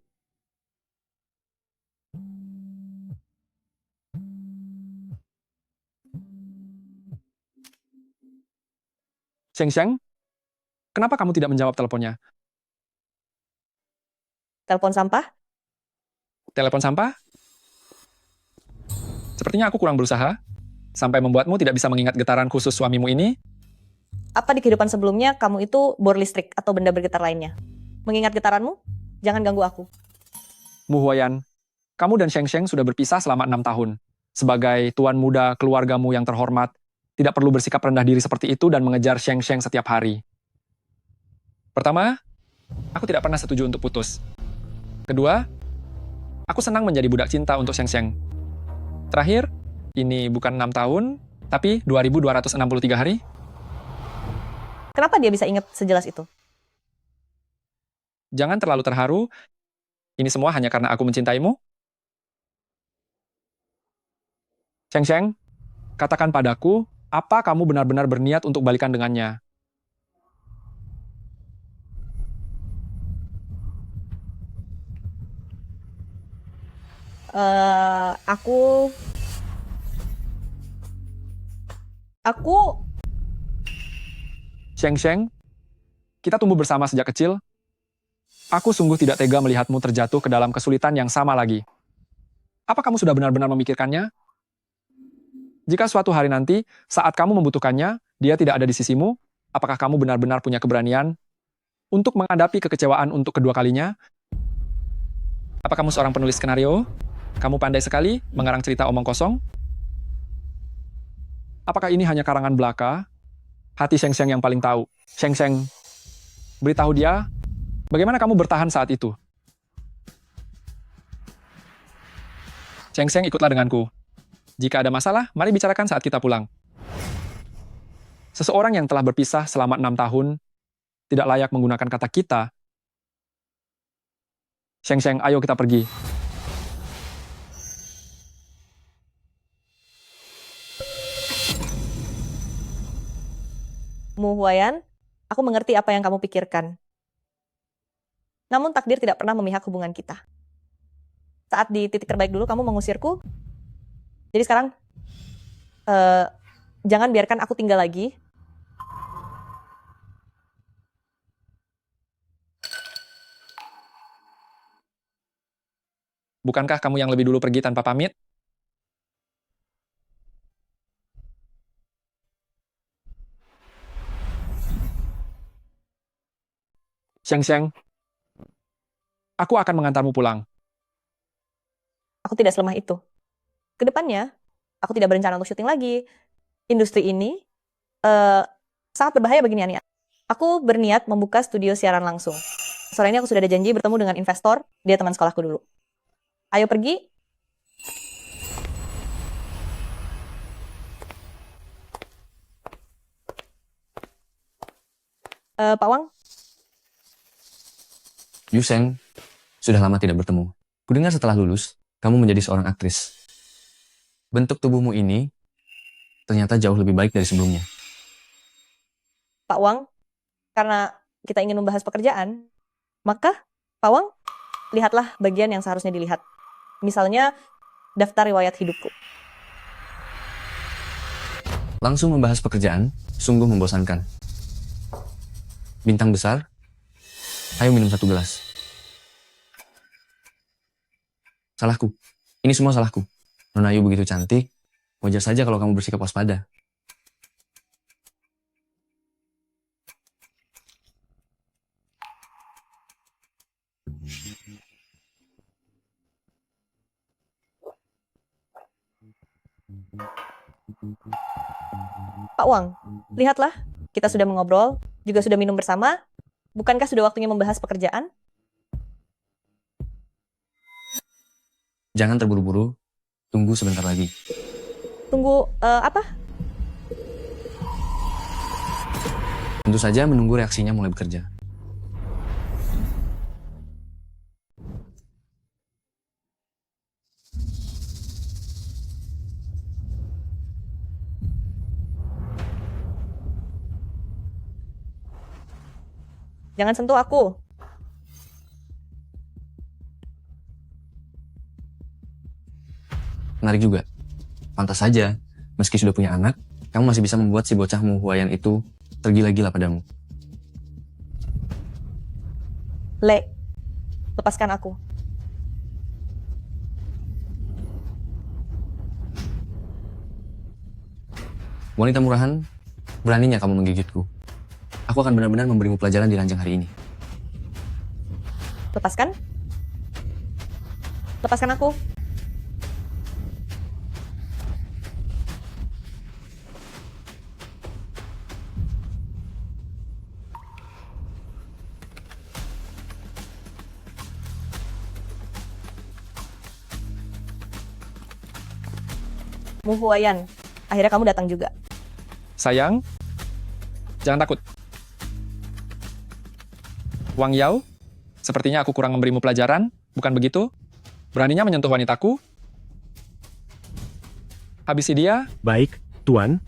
A: Sheng Sheng, kenapa kamu tidak menjawab teleponnya?
C: telepon sampah.
A: Telepon sampah? Sepertinya aku kurang berusaha, sampai membuatmu tidak bisa mengingat getaran khusus suamimu ini.
C: Apa di kehidupan sebelumnya kamu itu bor listrik atau benda bergetar lainnya? Mengingat getaranmu, jangan ganggu aku.
A: Mu Huayan, kamu dan Sheng Sheng sudah berpisah selama 6 tahun. Sebagai tuan muda keluargamu yang terhormat, tidak perlu bersikap rendah diri seperti itu dan mengejar Sheng Sheng setiap hari. Pertama, aku tidak pernah setuju untuk putus. Kedua, aku senang menjadi budak cinta untuk Sheng Sheng. Terakhir, ini bukan 6 tahun, tapi 2263 hari.
C: Kenapa dia bisa ingat sejelas itu?
A: Jangan terlalu terharu. Ini semua hanya karena aku mencintaimu. Sheng Sheng, katakan padaku, apa kamu benar-benar berniat untuk balikan dengannya?
C: Aku
A: Sheng Sheng, kita tumbuh bersama sejak kecil. Aku sungguh tidak tega melihatmu terjatuh ke dalam kesulitan yang sama lagi. Apa kamu sudah benar-benar memikirkannya? Jika suatu hari nanti, saat kamu membutuhkannya, dia tidak ada di sisimu, apakah kamu benar-benar punya keberanian untuk menghadapi kekecewaan untuk kedua kalinya? Apa kamu seorang penulis skenario? Kamu pandai sekali mengarang cerita omong kosong? Apakah ini hanya karangan belaka? Hati Sheng Sheng yang paling tahu. Sheng Sheng, beritahu dia, bagaimana kamu bertahan saat itu? Sheng Sheng, ikutlah denganku. Jika ada masalah, mari bicarakan saat kita pulang. Seseorang yang telah berpisah selama 6 tahun, tidak layak menggunakan kata kita. Sheng Sheng, ayo kita pergi.
C: Mu Huayan, aku mengerti apa yang kamu pikirkan. Namun takdir tidak pernah memihak hubungan kita. Saat di titik terbaik dulu kamu mengusirku. Jadi sekarang, jangan biarkan aku tinggal lagi.
A: Bukankah kamu yang lebih dulu pergi tanpa pamit? Xiang, aku akan mengantarmu pulang.
C: Aku tidak selemah itu. Kedepannya, aku tidak berencana untuk syuting lagi. Industri ini sangat berbahaya bagi Niania. Aku berniat membuka studio siaran langsung. Sore ini aku sudah ada janji bertemu dengan investor, dia teman sekolahku dulu. Ayo pergi. Pak Wang,
K: Yusheng, sudah lama tidak bertemu. Kudengar setelah lulus, kamu menjadi seorang aktris. Bentuk tubuhmu ini ternyata jauh lebih baik dari sebelumnya.
C: Pak Wang, karena kita ingin membahas pekerjaan, maka Pak Wang, lihatlah bagian yang seharusnya dilihat. Misalnya, daftar riwayat hidupku.
K: Langsung membahas pekerjaan, sungguh membosankan. Bintang besar, ayo minum 1 gelas. Salahku. Ini semua salahku. Nona Ayu begitu cantik, wajar saja kalau kamu bersikap waspada.
C: Pak Wang, lihatlah, kita sudah mengobrol, juga sudah minum bersama. Bukankah sudah waktunya membahas pekerjaan?
K: Jangan terburu-buru, tunggu sebentar lagi.
C: Tunggu, apa?
K: Tentu saja menunggu reaksinya mulai bekerja.
C: Jangan sentuh aku.
K: Menarik juga. Pantas saja, meski sudah punya anak, kamu masih bisa membuat si bocah Muhuayan itu tergila-gila padamu.
C: Le, lepaskan aku.
K: Wanita murahan, beraninya kamu menggigitku. Aku akan benar-benar memberimu pelajaran di ranjang hari ini.
C: Lepaskan. Lepaskan aku. Muhuayan, akhirnya kamu datang juga.
A: Sayang, jangan takut. Wang Yao, sepertinya aku kurang memberimu pelajaran, bukan begitu? Beraninya menyentuh wanitaku? Habisi dia?
I: Baik, Tuan.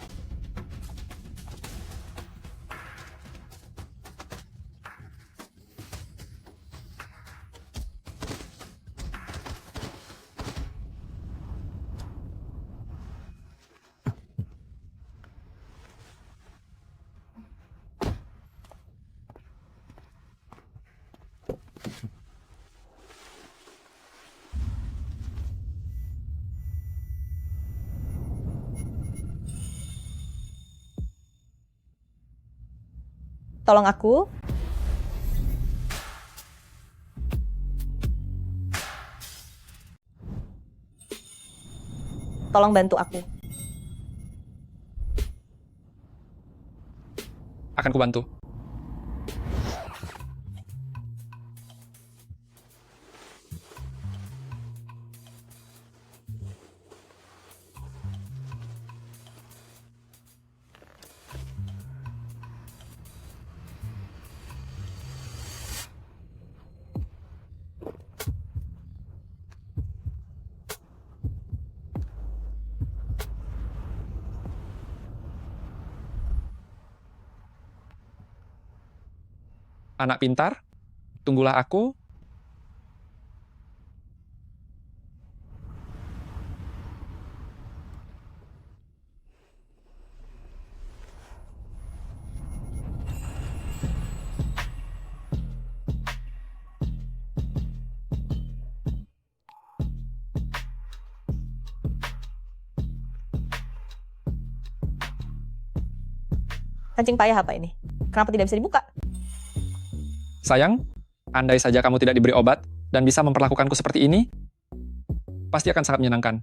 C: Tolong aku. Tolong bantu aku.
A: Akan kubantu. Anak pintar, tunggulah aku.
C: Kancing payah apa ini? Kenapa tidak bisa dibuka?
A: Sayang, andai saja kamu tidak diberi obat dan bisa memperlakukanku seperti ini, pasti akan sangat menyenangkan.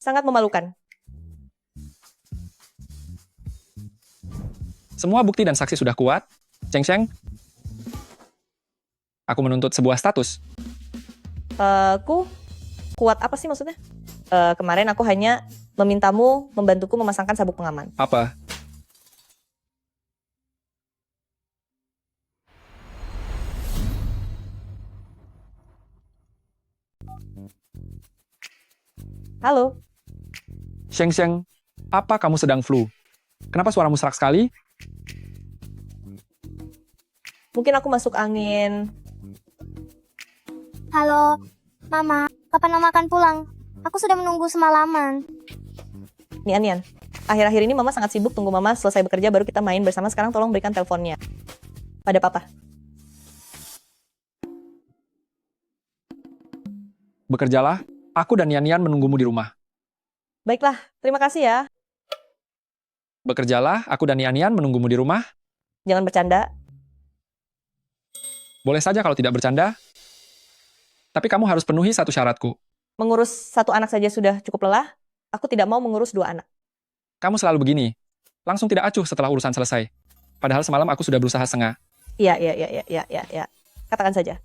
C: Sangat memalukan.
A: Semua bukti dan saksi sudah kuat. Cheng Sheng, aku menuntut sebuah status.
C: Kuat apa sih maksudnya? Kemarin aku hanya memintamu membantuku memasangkan sabuk pengaman.
A: Apa?
C: Halo.
A: Sheng Sheng, apa kamu sedang flu? Kenapa suaramu serak sekali?
C: Mungkin aku masuk angin.
D: Halo, Mama. Kapan Mama akan pulang? Aku sudah menunggu semalaman.
C: Nian, akhir-akhir ini Mama sangat sibuk, tunggu Mama selesai bekerja baru kita main bersama. Sekarang tolong berikan teleponnya pada Papa.
A: Bekerjalah, aku dan Nian menunggumu di rumah.
C: Baiklah, terima kasih ya.
A: Bekerjalah, aku dan Nian menunggumu di rumah.
C: Jangan bercanda.
A: Boleh saja kalau tidak bercanda. Tapi kamu harus penuhi satu syaratku.
C: Mengurus satu anak saja sudah cukup lelah. Aku tidak mau mengurus 2 anak.
A: Kamu selalu begini. Langsung tidak acuh setelah urusan selesai. Padahal semalam aku sudah berusaha setengah.
C: Iya. Katakan saja.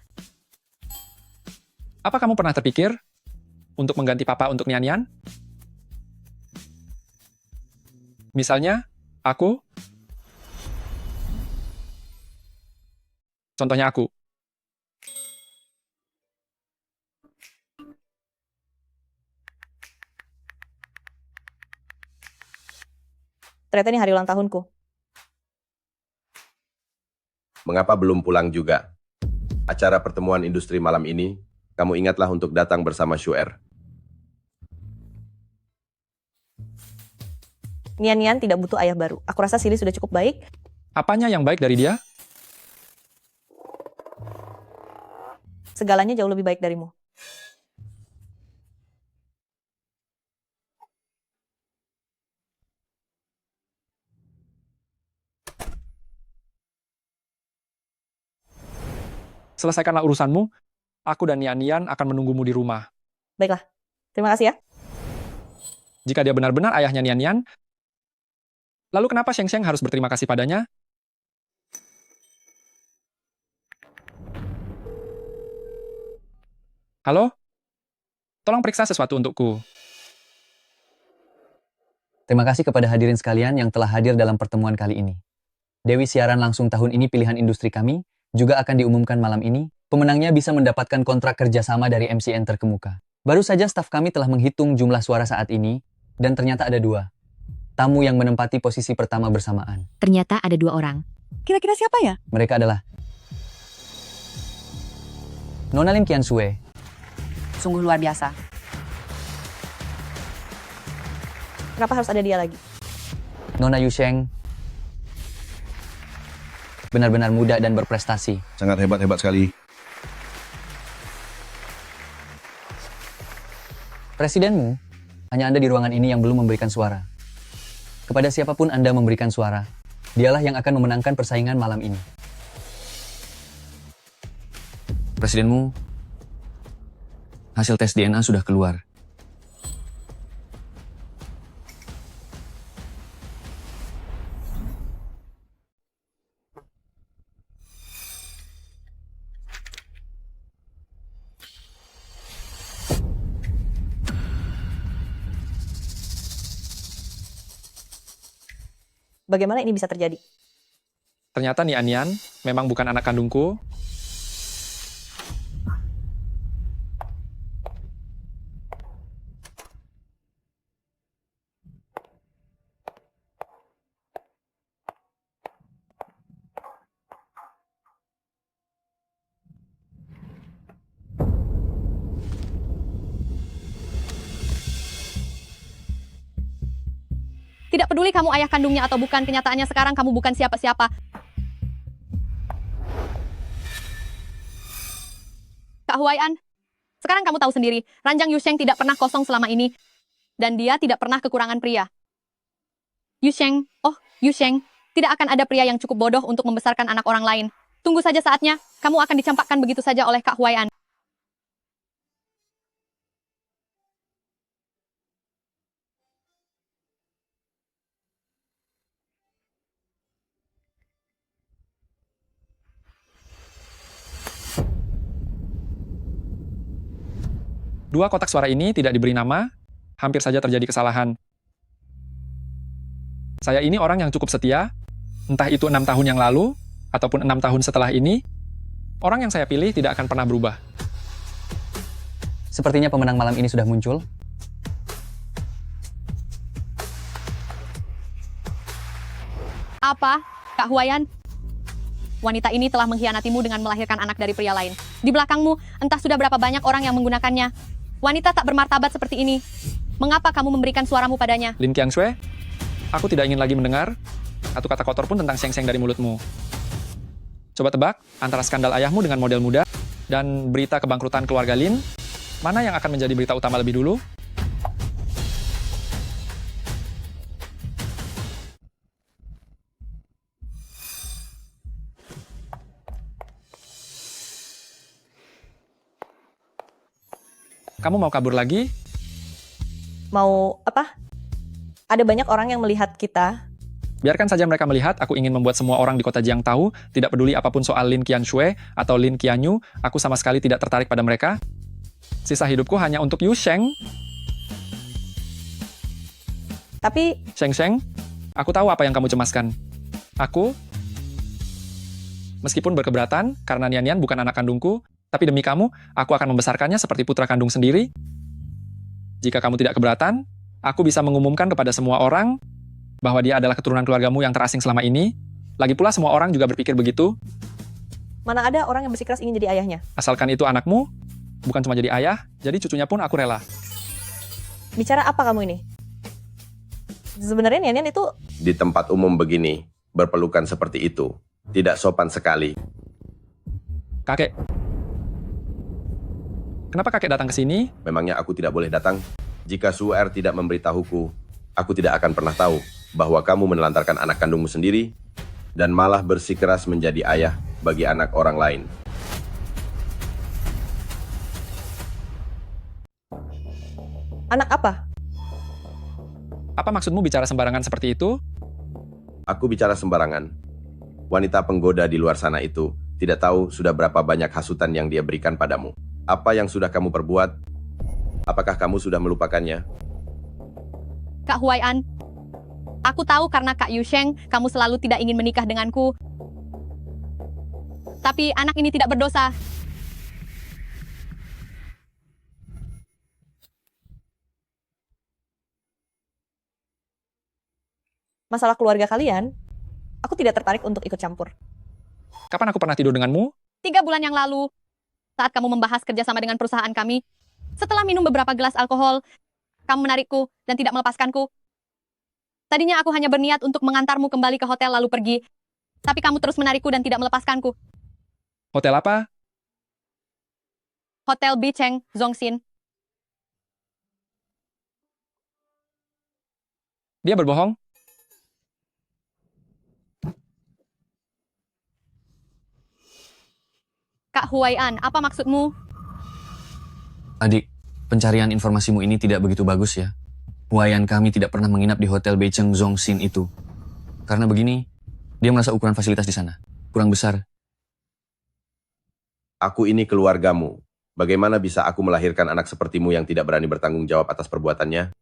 A: Apa kamu pernah terpikir untuk mengganti papa untuk Nian? Misalnya, aku. Contohnya aku.
C: Ternyata ini hari ulang tahunku.
T: Mengapa belum pulang juga? Acara pertemuan industri malam ini, kamu ingatlah untuk datang bersama Shu'er.
C: Nian tidak butuh ayah baru. Aku rasa Silly sudah cukup baik.
A: Apanya yang baik dari dia?
C: Segalanya jauh lebih baik darimu.
A: Selesaikanlah urusanmu. Aku dan Nian akan menunggumu di rumah.
C: Baiklah. Terima kasih ya.
A: Jika dia benar-benar ayahnya Nian, lalu kenapa Sheng Sheng harus berterima kasih padanya? Halo? Tolong periksa sesuatu untukku.
K: Terima kasih kepada hadirin sekalian yang telah hadir dalam pertemuan kali ini. Dewi siaran langsung tahun ini pilihan industri kami juga akan diumumkan malam ini. Pemenangnya bisa mendapatkan kontrak kerjasama dari MCN terkemuka. Baru saja staf kami telah menghitung jumlah suara saat ini, dan ternyata ada 2 tamu yang menempati posisi pertama bersamaan.
G: Ternyata ada 2 orang.
F: Kira-kira siapa ya?
K: Mereka adalah Nona Lim Qiansue.
B: Sungguh luar biasa.
C: Kenapa harus ada dia lagi?
K: Nona Yu Sheng. Benar-benar muda dan berprestasi.
P: Sangat hebat sekali.
K: Presidenmu, hanya Anda di ruangan ini yang belum memberikan suara. Kepada siapapun Anda memberikan suara, dialah yang akan memenangkan persaingan malam ini. Presidenmu, hasil tes DNA sudah keluar.
C: Bagaimana ini bisa terjadi?
A: Ternyata Nian memang bukan anak kandungku.
L: Tidak peduli kamu ayah kandungnya atau bukan, kenyataannya sekarang kamu bukan siapa-siapa. Kak Huaian, sekarang kamu tahu sendiri, ranjang Yusheng tidak pernah kosong selama ini. Dan dia tidak pernah kekurangan pria. Yusheng, tidak akan ada pria yang cukup bodoh untuk membesarkan anak orang lain. Tunggu saja saatnya, kamu akan dicampakkan begitu saja oleh Kak Huaian.
A: Dua kotak suara ini tidak diberi nama, hampir saja terjadi kesalahan. Saya ini orang yang cukup setia, entah itu 6 tahun yang lalu, ataupun 6 tahun setelah ini, orang yang saya pilih tidak akan pernah berubah.
K: Sepertinya pemenang malam ini sudah muncul.
L: Apa, Kak Huaian? Wanita ini telah mengkhianatimu dengan melahirkan anak dari pria lain. Di belakangmu, entah sudah berapa banyak orang yang menggunakannya. Wanita tak bermartabat seperti ini. Mengapa kamu memberikan suaramu padanya?
A: Lin Qiangshui, aku tidak ingin lagi mendengar satu kata kotor pun tentang Sheng Sheng dari mulutmu. Coba tebak, antara skandal ayahmu dengan model muda dan berita kebangkrutan keluarga Lin, mana yang akan menjadi berita utama lebih dulu? Kamu mau kabur lagi?
C: Mau apa? Ada banyak orang yang melihat kita.
A: Biarkan saja mereka melihat, aku ingin membuat semua orang di kota Jiang tahu, tidak peduli apapun soal Lin Qianshui atau Lin Qianyu, aku sama sekali tidak tertarik pada mereka. Sisa hidupku hanya untuk Yu Sheng.
C: Tapi...
A: Sheng Sheng, aku tahu apa yang kamu cemaskan. Aku, meskipun berkeberatan, karena Nian Nian bukan anak kandungku, tapi demi kamu, aku akan membesarkannya seperti putra kandung sendiri. Jika kamu tidak keberatan, aku bisa mengumumkan kepada semua orang bahwa dia adalah keturunan keluargamu yang terasing selama ini. Lagi pula semua orang juga berpikir begitu.
C: Mana ada orang yang bersikeras ingin jadi ayahnya?
A: Asalkan itu anakmu, bukan cuma jadi ayah, jadi cucunya pun aku rela.
C: Bicara apa kamu ini? Sebenarnya Nian Nian itu...
T: Di tempat umum begini, berpelukan seperti itu, tidak sopan sekali.
A: Kakek. Kenapa kakek datang ke sini?
T: Memangnya aku tidak boleh datang? Jika Su'er tidak memberitahuku, aku tidak akan pernah tahu bahwa kamu menelantarkan anak kandungmu sendiri dan malah bersikeras menjadi ayah bagi anak orang lain.
C: Anak apa?
A: Apa maksudmu bicara sembarangan seperti itu?
T: Aku bicara sembarangan. Wanita penggoda di luar sana itu tidak tahu sudah berapa banyak hasutan yang dia berikan padamu. Apa yang sudah kamu perbuat? Apakah kamu sudah melupakannya?
L: Kak Huaian, aku tahu karena Kak Yusheng, kamu selalu tidak ingin menikah denganku. Tapi anak ini tidak berdosa.
C: Masalah keluarga kalian, aku tidak tertarik untuk ikut campur.
A: Kapan aku pernah tidur denganmu?
L: 3 bulan yang lalu, saat kamu membahas kerjasama dengan perusahaan kami, setelah minum beberapa gelas alkohol, kamu menarikku dan tidak melepaskanku. Tadinya aku hanya berniat untuk mengantarmu kembali ke hotel lalu pergi, tapi kamu terus menarikku dan tidak melepaskanku.
A: Hotel apa?
L: Hotel Bicheng, Zongxin.
A: Dia berbohong.
L: Kak Huaian, apa maksudmu?
K: Adik, pencarian informasimu ini tidak begitu bagus ya. Huaian kami tidak pernah menginap di Hotel Beicheng Zongxin itu. Karena begini, dia merasa ukuran fasilitas di sana kurang besar.
T: Aku ini keluargamu. Bagaimana bisa aku melahirkan anak sepertimu yang tidak berani bertanggung jawab atas perbuatannya?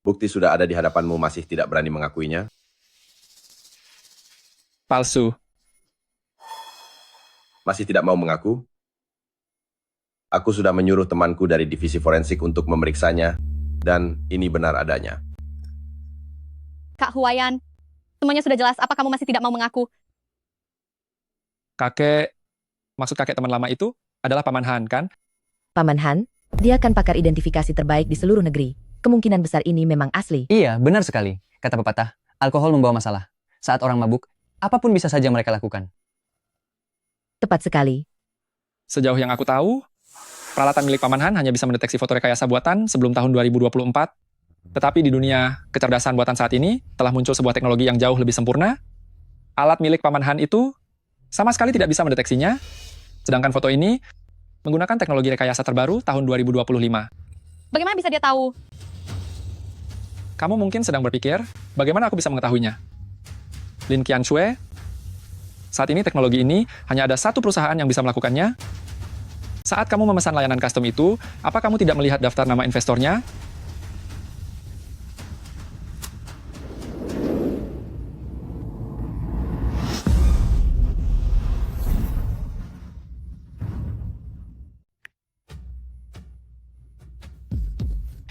T: Bukti sudah ada di hadapanmu, masih tidak berani mengakuinya?
A: Palsu.
T: Masih tidak mau mengaku? Aku sudah menyuruh temanku dari divisi forensik untuk memeriksanya, dan ini benar adanya.
L: Kak Huaian, semuanya sudah jelas, apa kamu masih tidak mau mengaku?
A: Kakek, Maksud kakek teman lama itu adalah Paman Han, kan?
G: Paman Han, dia kan pakar identifikasi terbaik di seluruh negeri. Kemungkinan besar ini memang asli.
K: Iya, benar sekali. Kata pepatah, alkohol membawa masalah. Saat orang mabuk, apapun bisa saja mereka lakukan.
G: Tepat sekali.
A: Sejauh yang aku tahu, peralatan milik Paman Han hanya bisa mendeteksi foto rekayasa buatan sebelum tahun 2024. Tetapi di dunia kecerdasan buatan saat ini, telah muncul sebuah teknologi yang jauh lebih sempurna. Alat milik Paman Han itu sama sekali tidak bisa mendeteksinya, sedangkan foto ini menggunakan teknologi rekayasa terbaru tahun 2025.
L: Bagaimana bisa dia tahu?
A: Kamu mungkin sedang berpikir, bagaimana aku bisa mengetahuinya? Lin Qianxue, saat ini teknologi ini hanya ada satu perusahaan yang bisa melakukannya. Saat kamu memesan layanan custom itu, apa kamu tidak melihat daftar nama investornya?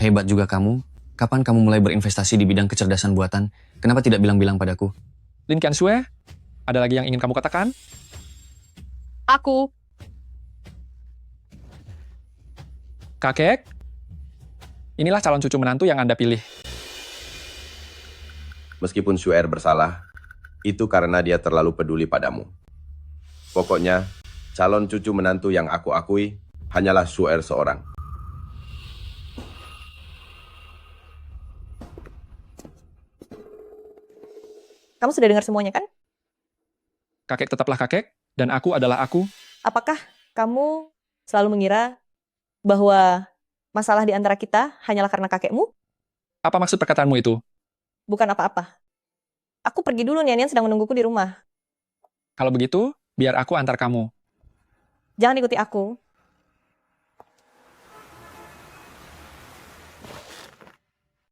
K: Hebat juga kamu. Kapan kamu mulai berinvestasi di bidang kecerdasan buatan? Kenapa tidak bilang-bilang padaku?
A: Lin Qianxue, ada lagi yang ingin kamu katakan?
L: Aku.
A: Kakek, inilah calon cucu menantu yang Anda pilih.
T: Meskipun Shu'er bersalah, itu karena dia terlalu peduli padamu. Pokoknya, calon cucu menantu yang aku akui hanyalah Shu'er seorang.
C: Kamu sudah dengar semuanya kan?
A: Kakek tetaplah kakek, dan aku adalah aku.
C: Apakah kamu selalu mengira bahwa masalah di antara kita hanyalah karena kakekmu?
A: Apa maksud perkataanmu itu?
C: Bukan apa-apa. Aku pergi dulu, Nian sedang menungguku di rumah.
A: Kalau begitu, biar aku antar kamu.
C: Jangan ikuti aku.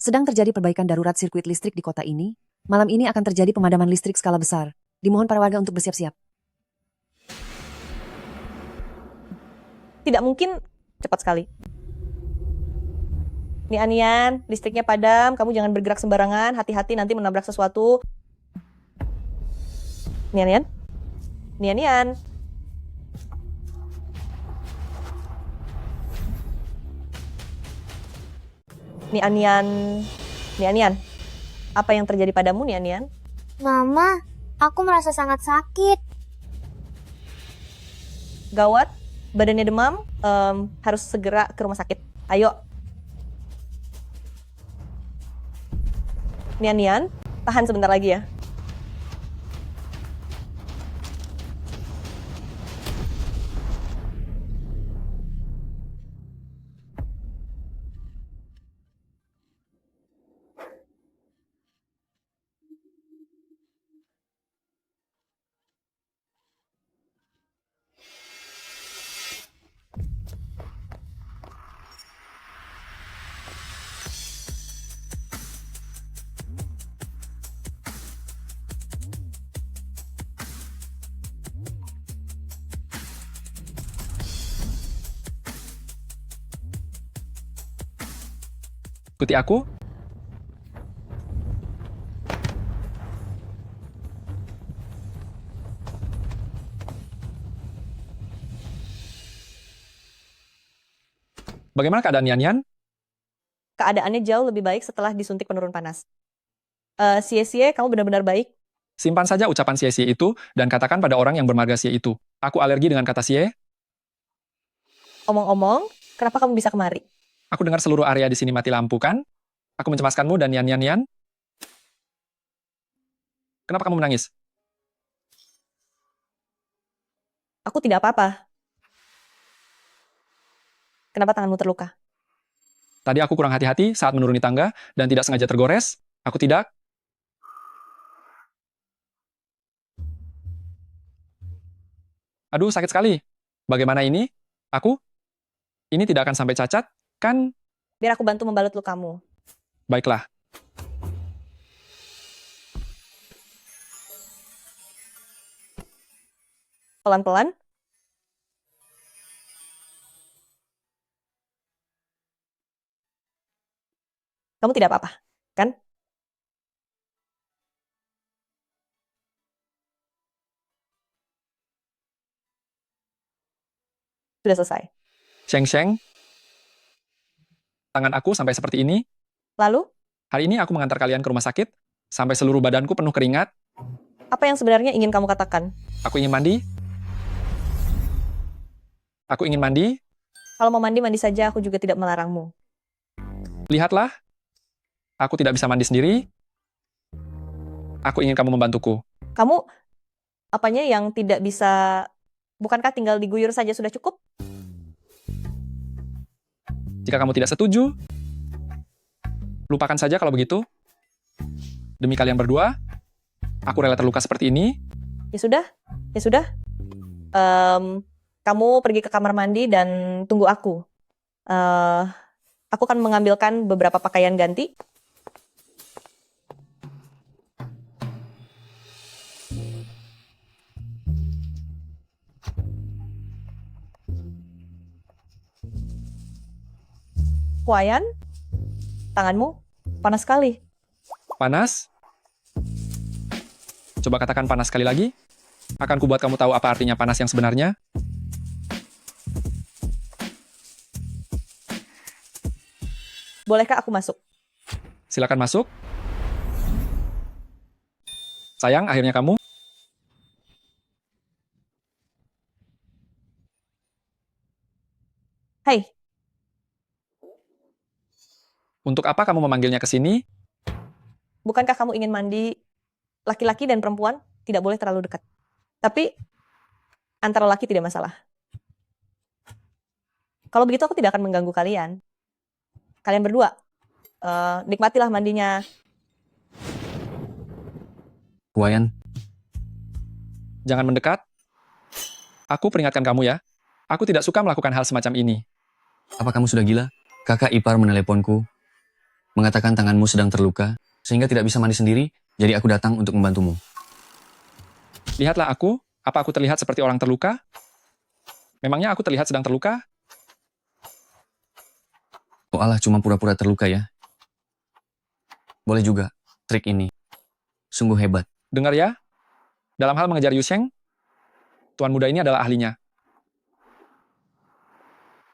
B: Sedang terjadi perbaikan darurat sirkuit listrik di kota ini. Malam ini akan terjadi pemadaman listrik skala besar. Dimohon para warga untuk bersiap-siap.
C: Tidak mungkin cepat sekali. Nian, listriknya padam. Kamu jangan bergerak sembarangan. Hati-hati nanti menabrak sesuatu. Nian. Nian. Apa yang terjadi padamu, Nian?
D: Mama, aku merasa sangat sakit.
C: Gawat, badannya demam, harus segera ke rumah sakit. Ayo. Nian, tahan sebentar lagi ya.
A: Ikuti aku. Bagaimana keadaan Nian?
C: Keadaannya jauh lebih baik setelah disuntik penurun panas. Xie, kamu benar-benar baik.
A: Simpan saja ucapan Xie itu dan katakan pada orang yang bermarga Xie itu. Aku alergi dengan kata Xie.
C: Omong-omong, kenapa kamu bisa kemari?
A: Aku dengar seluruh area di sini mati lampu, kan? Aku mencemaskanmu dan Nian. Kenapa kamu menangis?
C: Aku tidak apa-apa. Kenapa tanganmu terluka?
A: Tadi aku kurang hati-hati saat menuruni tangga dan tidak sengaja tergores. Aku tidak. Aduh, sakit sekali. Bagaimana ini? Aku? Ini tidak akan sampai cacat, kan?
C: Biar aku bantu membalut lukamu.
A: Baiklah.
C: Pelan-pelan. Kamu tidak apa-apa, kan? Sudah selesai.
A: Sheng, tangan aku sampai seperti ini.
C: Lalu,
A: Hari ini aku mengantar kalian ke rumah sakit, sampai seluruh badanku penuh keringat.
C: apa yang sebenarnya ingin kamu katakan?
A: Aku ingin mandi. Aku ingin mandi.
C: Kalau mau mandi, mandi saja, aku juga tidak melarangmu.
A: Lihatlah. Aku tidak bisa mandi sendiri. Aku ingin kamu membantuku.
C: Kamu, apanya yang tidak bisa, bukankah tinggal diguyur saja sudah cukup?
A: Jika kamu tidak setuju, lupakan saja kalau begitu. Demi kalian berdua, aku rela terluka seperti ini.
C: Ya sudah, ya sudah. Kamu pergi ke kamar mandi dan tunggu aku. Aku akan mengambilkan beberapa pakaian ganti. Huayan, tanganmu panas sekali.
A: Panas? Coba katakan panas sekali lagi. Akan kubuat kamu tahu apa artinya panas yang sebenarnya.
C: Bolehkah aku masuk?
A: Silakan masuk. Sayang, akhirnya kamu.
C: Hai,
A: Untuk apa kamu memanggilnya ke sini?
C: bukankah kamu ingin mandi? Laki-laki dan perempuan tidak boleh terlalu dekat. Tapi, antara laki tidak masalah. Kalau begitu aku tidak akan mengganggu kalian. Kalian berdua, nikmatilah mandinya.
K: Huayan,
A: Jangan mendekat. Aku peringatkan kamu ya. Aku tidak suka melakukan hal semacam ini.
K: apa kamu sudah gila? Kakak ipar meneleponku, mengatakan tanganmu sedang terluka, sehingga tidak bisa mandi sendiri, jadi aku datang untuk membantumu.
A: Lihatlah aku. Apa aku terlihat seperti orang terluka? Memangnya aku terlihat sedang terluka?
K: Oh alah, cuma pura-pura terluka ya. Boleh juga, trik ini. Sungguh hebat.
A: Dengar ya. Dalam hal mengejar Yusheng, tuan muda ini adalah ahlinya.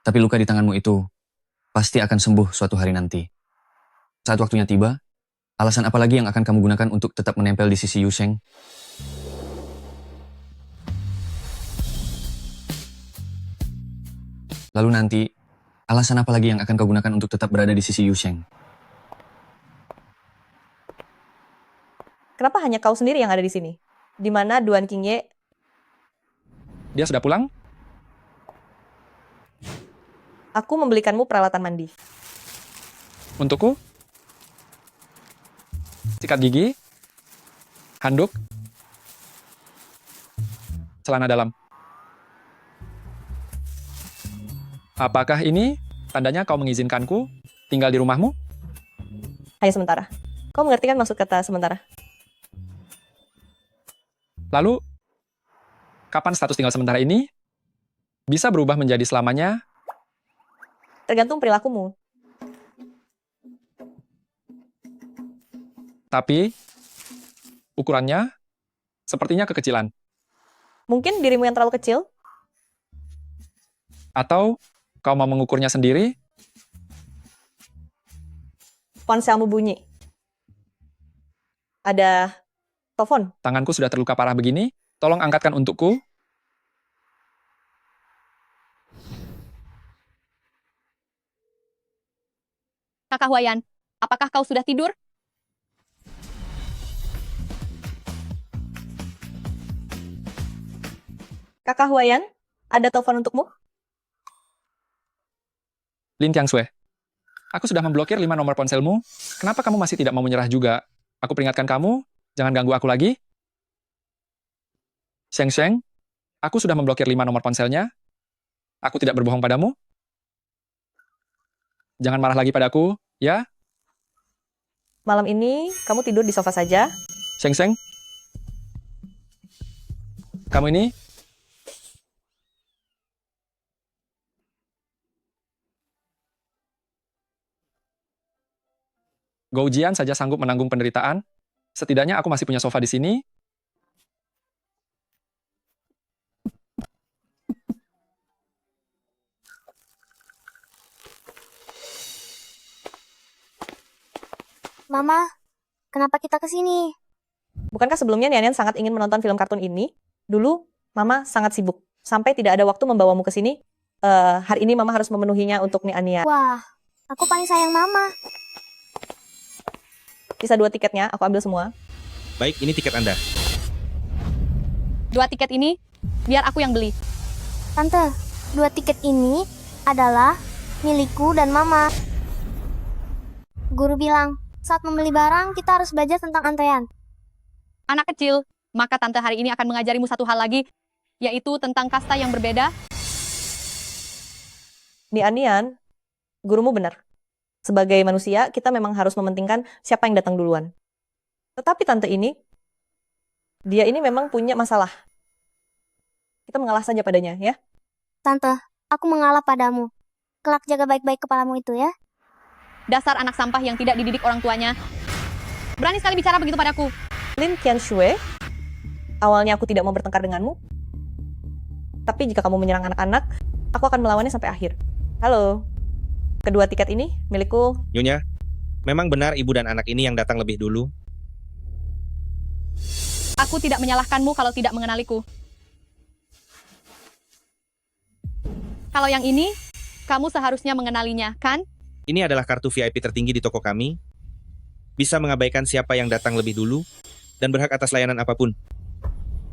K: Tapi luka di tanganmu itu pasti akan sembuh suatu hari nanti. Saat waktunya tiba, alasan apa lagi yang akan kamu gunakan untuk tetap menempel di sisi Yusheng? Lalu nanti, alasan apa lagi yang akan kau gunakan untuk tetap berada di sisi Yusheng?
C: Kenapa hanya kau sendiri yang ada di sini? Di mana Duan Qingye?
A: Dia sudah pulang?
C: Aku membelikanmu peralatan mandi.
A: Untukku? Sikat gigi? Handuk? Celana dalam? Apakah ini tandanya kau mengizinkanku tinggal di rumahmu?
C: Hanya sementara. Kau mengerti kan maksud kata sementara?
A: Lalu, kapan status tinggal sementara ini bisa berubah menjadi selamanya?
C: Tergantung perilakumu.
A: Tapi, ukurannya sepertinya kekecilan.
C: Mungkin dirimu yang terlalu kecil?
A: Atau kau mau mengukurnya sendiri?
C: Ponselmu bunyi. Ada telepon.
A: Tanganku sudah terluka parah begini, tolong angkatkan untukku.
L: Kakak Huayan, apakah kau sudah tidur?
C: Kakak Huayan, ada telepon untukmu?
A: Lin Tiangsue, aku sudah memblokir 5 nomor ponselmu. Kenapa kamu masih tidak mau menyerah juga? Aku peringatkan kamu, jangan ganggu aku lagi. Sheng, aku sudah memblokir 5 nomor ponselnya. Aku tidak berbohong padamu. Jangan marah lagi padaku, ya?
C: Malam ini kamu tidur di sofa saja.
A: Sheng, kamu ini Goujian saja sanggup menanggung penderitaan. Setidaknya aku masih punya sofa di sini.
D: Mama, kenapa kita ke sini?
C: Bukankah sebelumnya Nian sangat ingin menonton film kartun ini? Dulu, Mama sangat sibuk. Sampai tidak ada waktu membawamu ke sini. Hari ini Mama harus memenuhinya untuk Nian.
D: Wah, aku paling sayang Mama.
C: Sisa 2 tiketnya, aku ambil semua.
R: Baik, ini tiket Anda.
L: 2 tiket ini, biar aku yang beli.
D: Tante, 2 tiket ini adalah milikku dan Mama. Guru bilang, saat membeli barang, kita harus belajar tentang antrean.
L: Anak kecil, maka tante hari ini akan mengajarimu satu hal lagi, yaitu tentang kasta yang berbeda.
C: Nian, gurumu benar. Sebagai manusia, kita memang harus mementingkan siapa yang datang duluan. Tetapi tante ini, dia ini memang punya masalah. Kita mengalah saja padanya, ya.
D: Tante, aku mengalah padamu. Kelak jaga baik-baik kepalamu itu ya.
L: Dasar anak sampah yang tidak dididik orang tuanya. Berani sekali bicara begitu padaku.
C: Lin Qianxue, awalnya aku tidak mau bertengkar denganmu. Tapi jika kamu menyerang anak-anak, aku akan melawannya sampai akhir. Halo. Kedua tiket ini milikku.
R: Nyonya, memang benar ibu dan anak ini yang datang lebih dulu.
L: Aku tidak menyalahkanmu kalau tidak mengenaliku. Kalau yang ini, kamu seharusnya mengenalinya, kan?
R: Ini adalah kartu VIP tertinggi di toko kami. Bisa mengabaikan siapa yang datang lebih dulu, dan berhak atas layanan apapun.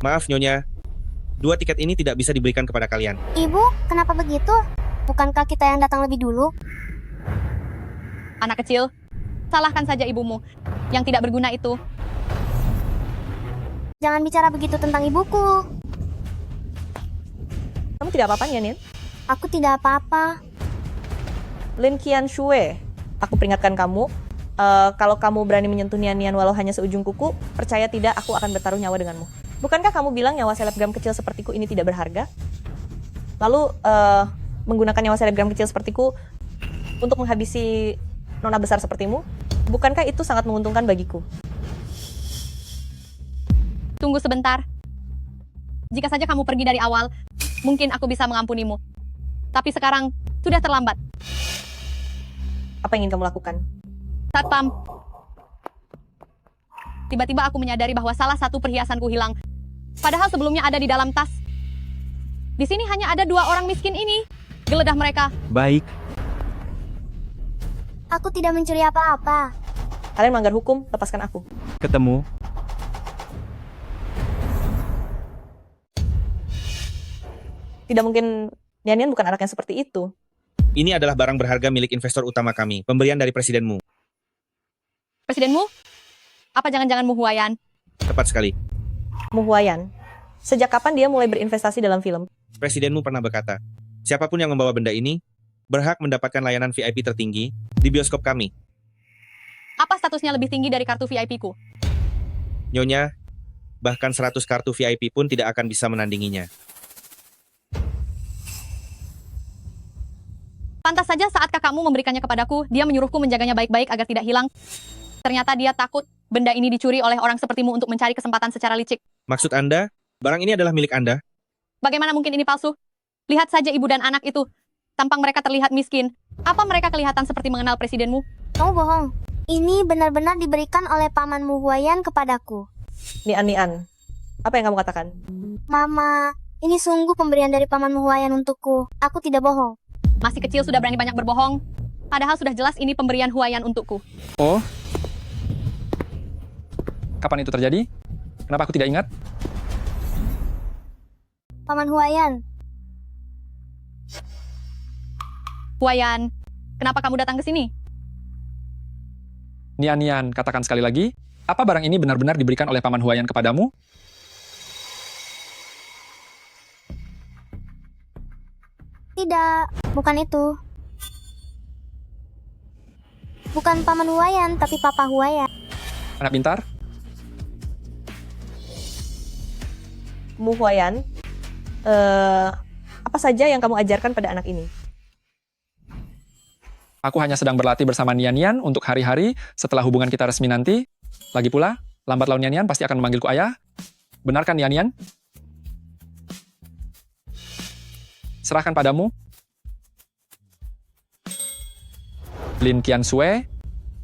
R: Maaf Nyonya, 2 tiket ini tidak bisa diberikan kepada kalian.
D: Ibu, kenapa begitu? Bukankah kita yang datang lebih dulu?
L: Anak kecil, salahkan saja ibumu yang tidak berguna itu.
D: Jangan bicara begitu tentang ibuku.
C: Kamu tidak apa-apa, Nian?
D: Aku tidak apa-apa.
C: Lin Qianxue, aku peringatkan kamu, kalau kamu berani menyentuh Nian walau hanya seujung kuku, percaya tidak aku akan bertaruh nyawa denganmu. Bukankah kamu bilang nyawa selebgram kecil sepertiku ini tidak berharga? Lalu menggunakan nyawa selebgram kecil sepertiku untuk menghabisi nona besar sepertimu? Bukankah itu sangat menguntungkan bagiku?
L: Tunggu sebentar. Jika saja kamu pergi dari awal, mungkin aku bisa mengampunimu. Tapi sekarang sudah terlambat.
C: Apa yang ingin kamu lakukan?
L: Satpam. Tiba-tiba aku menyadari bahwa salah satu perhiasanku hilang. Padahal sebelumnya ada di dalam tas. Di sini hanya ada 2 orang miskin ini. Geledah mereka.
R: Baik.
D: Aku tidak mencuri apa-apa.
C: Kalian melanggar hukum, lepaskan aku.
R: Ketemu.
C: Tidak mungkin Nian bukan anak yang seperti itu.
R: Ini adalah barang berharga milik investor utama kami, pemberian dari presidenmu.
L: Presidenmu? Apa jangan-jangan Mu Huayan?
R: Tepat sekali.
C: Mu Huayan, sejak kapan dia mulai berinvestasi dalam film?
R: Presidenmu pernah berkata, siapapun yang membawa benda ini, berhak mendapatkan layanan VIP tertinggi di bioskop kami.
L: Apa statusnya lebih tinggi dari kartu VIP-ku?
R: Nyonya, bahkan 100 kartu VIP pun tidak akan bisa menandinginya.
L: Pantas saja saat kakakmu memberikannya kepadaku, dia menyuruhku menjaganya baik-baik agar tidak hilang. Ternyata dia takut benda ini dicuri oleh orang sepertimu untuk mencari kesempatan secara licik.
R: Maksud Anda, barang ini adalah milik Anda?
L: Bagaimana mungkin ini palsu? Lihat saja ibu dan anak itu. Tampang mereka terlihat miskin. Apa mereka kelihatan seperti mengenal presidenmu?
D: Kamu bohong. Ini benar-benar diberikan oleh paman Mu Huayan kepadaku.
C: Nian, apa yang kamu katakan?
D: Mama, ini sungguh pemberian dari paman Mu Huayan untukku. Aku tidak bohong.
L: Masih kecil sudah berani banyak berbohong. Padahal sudah jelas ini pemberian Huayan untukku.
A: Oh? Kapan itu terjadi? Kenapa aku tidak ingat?
D: Paman Huayan.
L: Huayan, kenapa kamu datang ke sini?
A: Nian, katakan sekali lagi, apa barang ini benar-benar diberikan oleh Paman Huayan kepadamu?
D: Tidak, bukan itu. Bukan Paman Huayan, tapi Papa Huayan.
A: Anak pintar?
C: Mu Huayan, apa saja yang kamu ajarkan pada anak ini?
A: Aku hanya sedang berlatih bersama Nian untuk hari-hari setelah hubungan kita resmi nanti. Lagi pula, lambat laun Nian pasti akan memanggilku ayah. Benarkan Nian? Serahkan padamu. Lin Qianxue,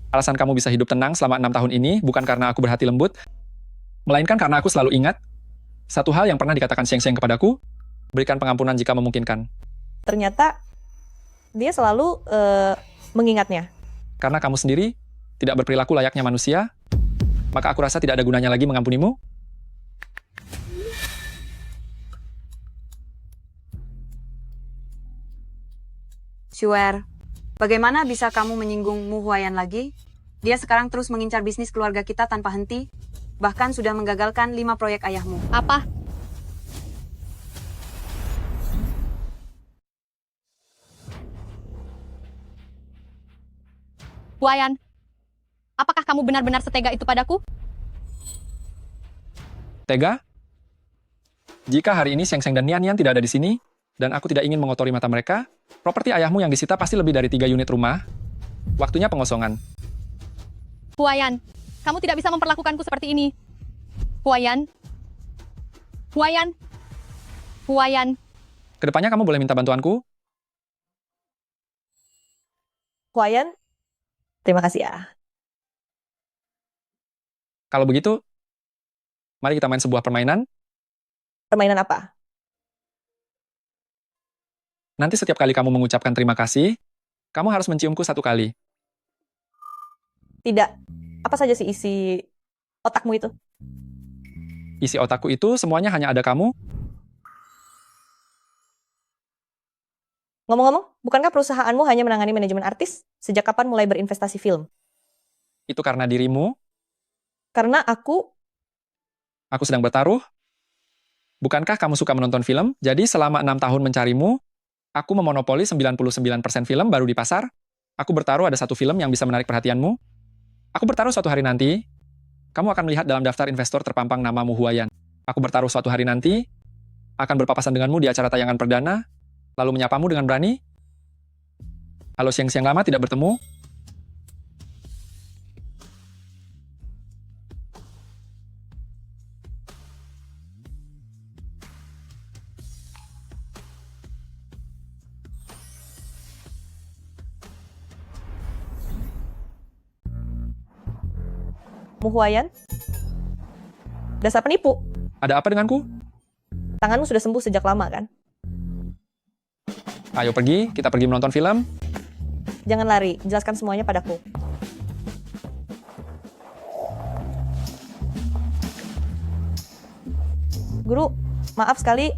A: Alasan kamu bisa hidup tenang selama 6 tahun ini bukan karena aku berhati lembut, melainkan karena aku selalu ingat satu hal yang pernah dikatakan Sheng Sheng kepadaku, berikan pengampunan jika memungkinkan.
C: Ternyata dia selalu mengingatnya.
A: Karena kamu sendiri tidak berperilaku layaknya manusia, maka aku rasa tidak ada gunanya lagi mengampunimu.
U: Shuer, bagaimana bisa kamu menyinggung Mu Huayan lagi? Dia sekarang terus mengincar bisnis keluarga kita tanpa henti, bahkan sudah menggagalkan 5 proyek ayahmu.
L: Apa? Huayan, apakah kamu benar-benar setega itu padaku?
A: Tega? Jika hari ini Sheng Sheng dan Nian Nian tidak ada di sini, dan aku tidak ingin mengotori mata mereka, properti ayahmu yang disita pasti lebih dari 3 unit rumah. Waktunya pengosongan.
L: Huayan, kamu tidak bisa memperlakukanku seperti ini. Huayan. Huayan. Huayan.
A: Kedepannya kamu boleh minta bantuanku.
C: Huayan, terima kasih ya.
A: Kalau begitu, mari kita main sebuah permainan.
C: Permainan apa?
A: Nanti setiap kali kamu mengucapkan terima kasih, kamu harus menciumku 1 kali.
C: Tidak. Apa saja sih isi otakmu itu?
A: Isi otakku itu semuanya hanya ada kamu.
C: Ngomong-ngomong, bukankah perusahaanmu hanya menangani manajemen artis? Sejak kapan mulai berinvestasi film?
A: Itu karena dirimu.
C: Karena aku
A: sedang bertaruh. Bukankah kamu suka menonton film? Jadi selama 6 tahun mencarimu, aku memonopoli 99% film baru di pasar. Aku bertaruh ada 1 film yang bisa menarik perhatianmu. Aku bertaruh suatu hari nanti, kamu akan melihat dalam daftar investor terpampang nama Mu Huayan. Aku bertaruh suatu hari nanti, akan berpapasan denganmu di acara tayangan perdana, lalu menyapamu dengan berani. Halo Sheng Sheng lama tidak bertemu.
C: Mu Huayan? Dasar penipu.
A: Ada apa denganku?
C: Tanganmu sudah sembuh sejak lama, kan?
A: Ayo pergi, kita pergi menonton film.
C: Jangan lari, jelaskan semuanya padaku. Guru, maaf sekali,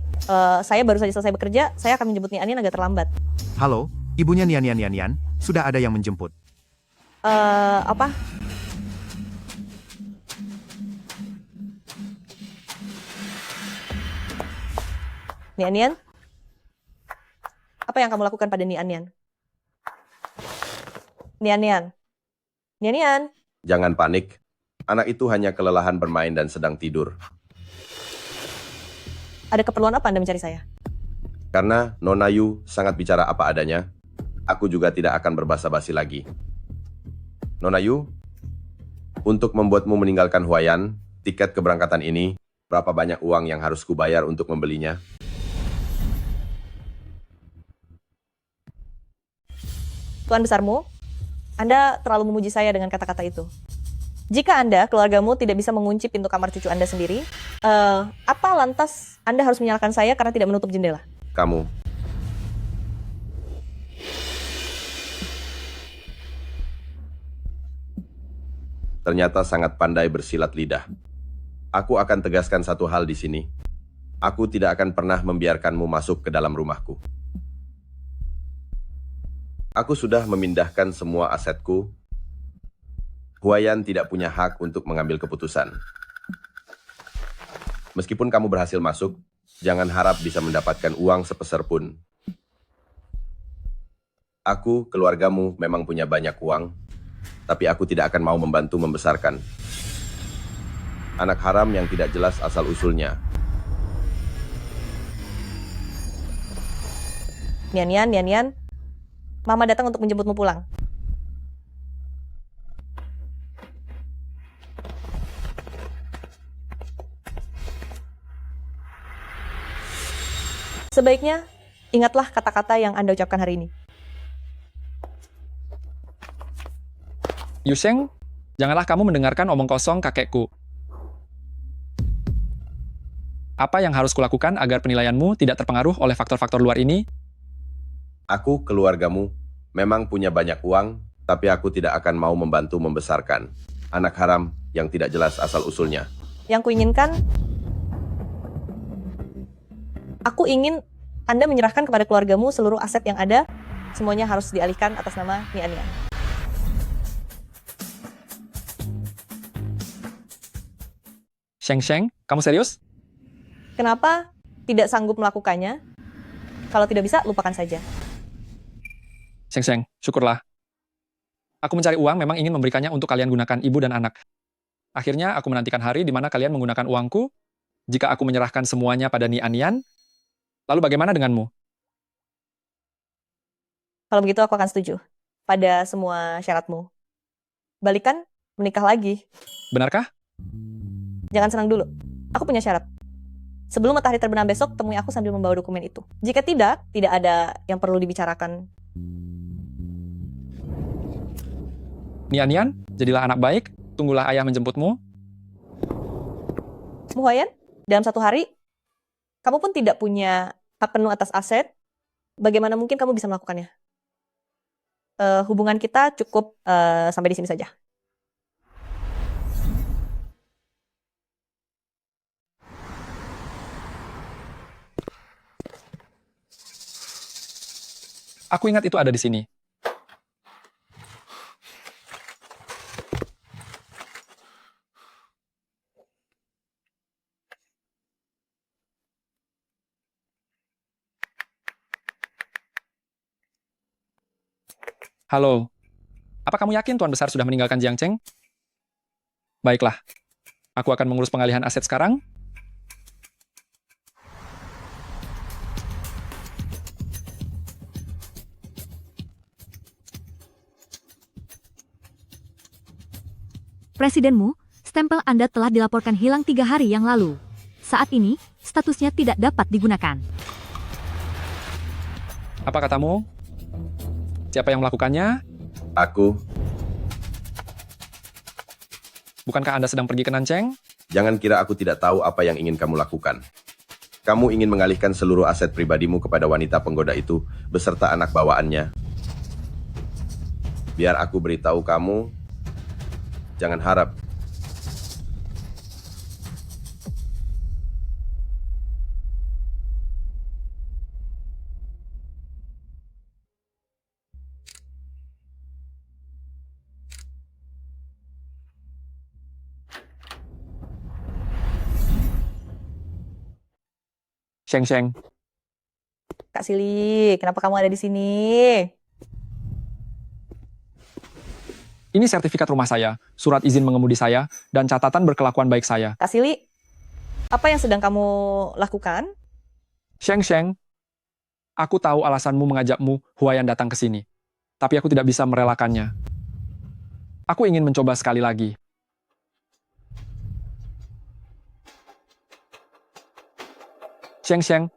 C: saya baru saja selesai bekerja, saya akan menjemput Nian Nian agak terlambat.
S: Halo, ibunya Nian Nian, sudah ada yang menjemput.
C: Apa? Nian Nian? Apa yang kamu lakukan pada Nian Nian? Nian Nian? Nian Nian?
T: Jangan panik. Anak itu hanya kelelahan bermain dan sedang tidur.
C: Ada keperluan apa Anda mencari saya?
T: Karena Nona Yu sangat bicara apa adanya, aku juga tidak akan berbasa-basi lagi. Nona Yu, untuk membuatmu meninggalkan Huayan, tiket keberangkatan ini, berapa banyak uang yang harus kubayar untuk membelinya?
C: Tuan besarmu, Anda terlalu memuji saya dengan kata-kata itu. Jika Anda, keluargamu tidak bisa mengunci pintu kamar cucu Anda sendiri, apa lantas Anda harus menyalahkan saya karena tidak menutup jendela?
T: Kamu. Ternyata sangat pandai bersilat lidah. Aku akan tegaskan satu hal di sini. Aku tidak akan pernah membiarkanmu masuk ke dalam rumahku. Aku sudah memindahkan semua asetku. Huayan tidak punya hak untuk mengambil keputusan. Meskipun kamu berhasil masuk, jangan harap bisa mendapatkan uang sepeser pun. Aku, keluargamu, memang punya banyak uang, tapi aku tidak akan mau membantu membesarkan anak haram yang tidak jelas asal-usulnya.
C: Nian Nian, Mama datang untuk menjemputmu pulang. Sebaiknya, ingatlah kata-kata yang Anda ucapkan hari ini.
A: Yusheng, janganlah kamu mendengarkan omong kosong kakekku. Apa yang harus kulakukan agar penilaianmu tidak terpengaruh oleh faktor-faktor luar ini?
T: Aku, keluargamu, memang punya banyak uang, tapi aku tidak akan mau membantu membesarkan anak haram yang tidak jelas asal-usulnya.
C: Yang kuinginkan, aku ingin Anda menyerahkan kepada keluargamu seluruh aset yang ada, semuanya harus dialihkan atas nama Nian-Nian.
A: Sheng, kamu serius?
C: Kenapa tidak sanggup melakukannya? Kalau tidak bisa, lupakan saja.
A: Sheng, syukurlah. Aku mencari uang memang ingin memberikannya untuk kalian gunakan ibu dan anak. Akhirnya aku menantikan hari di mana kalian menggunakan uangku. Jika aku menyerahkan semuanya pada Nian-Nian, lalu bagaimana denganmu?
C: Kalau begitu aku akan setuju pada semua syaratmu. Balikan, menikah lagi.
A: Benarkah?
C: Jangan senang dulu. Aku punya syarat. Sebelum matahari terbenam besok, temui aku sambil membawa dokumen itu. Jika tidak ada yang perlu dibicarakan.
A: Nian-Nian, jadilah anak baik, tunggulah ayah menjemputmu.
C: Muhwayan, dalam 1 hari, kamu pun tidak punya hak penuh atas aset. Bagaimana mungkin kamu bisa melakukannya? Hubungan kita cukup sampai di sini saja.
A: Aku ingat itu ada di sini. Halo, apa kamu yakin Tuan Besar sudah meninggalkan Jiangcheng? Baiklah, aku akan mengurus pengalihan aset sekarang.
H: Presidenmu, stempel Anda telah dilaporkan hilang 3 hari yang lalu. Saat ini, statusnya tidak dapat digunakan.
A: Apa katamu? Siapa yang melakukannya?
T: Aku.
A: Bukankah Anda sedang pergi ke Nancheng?
T: Jangan kira aku tidak tahu apa yang ingin kamu lakukan. Kamu ingin mengalihkan seluruh aset pribadimu kepada wanita penggoda itu beserta anak bawaannya. Biar aku beritahu kamu, jangan harap.
A: Sheng.
C: Kak Sili, kenapa kamu ada di sini?
A: Ini sertifikat rumah saya, surat izin mengemudi saya, dan catatan berkelakuan baik saya.
C: Kak Sili, apa yang sedang kamu lakukan?
A: Sheng, aku tahu alasanmu mengajakmu Huayan datang ke sini, tapi aku tidak bisa merelakannya. Aku ingin mencoba sekali lagi. Sheng,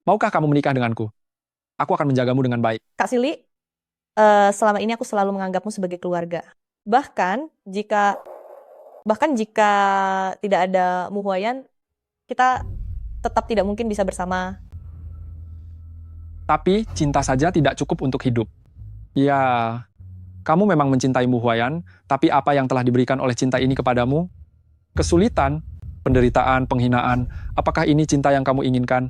A: maukah kamu menikah denganku? Aku akan menjagamu dengan baik.
C: Kak Sili, selama ini aku selalu menganggapmu sebagai keluarga. Bahkan jika tidak ada Muhwayan, kita tetap tidak mungkin bisa bersama.
A: Tapi cinta saja tidak cukup untuk hidup. Ya, kamu memang mencintai Muhwayan, tapi apa yang telah diberikan oleh cinta ini kepadamu? Kesulitan, penderitaan, penghinaan, apakah ini cinta yang kamu inginkan?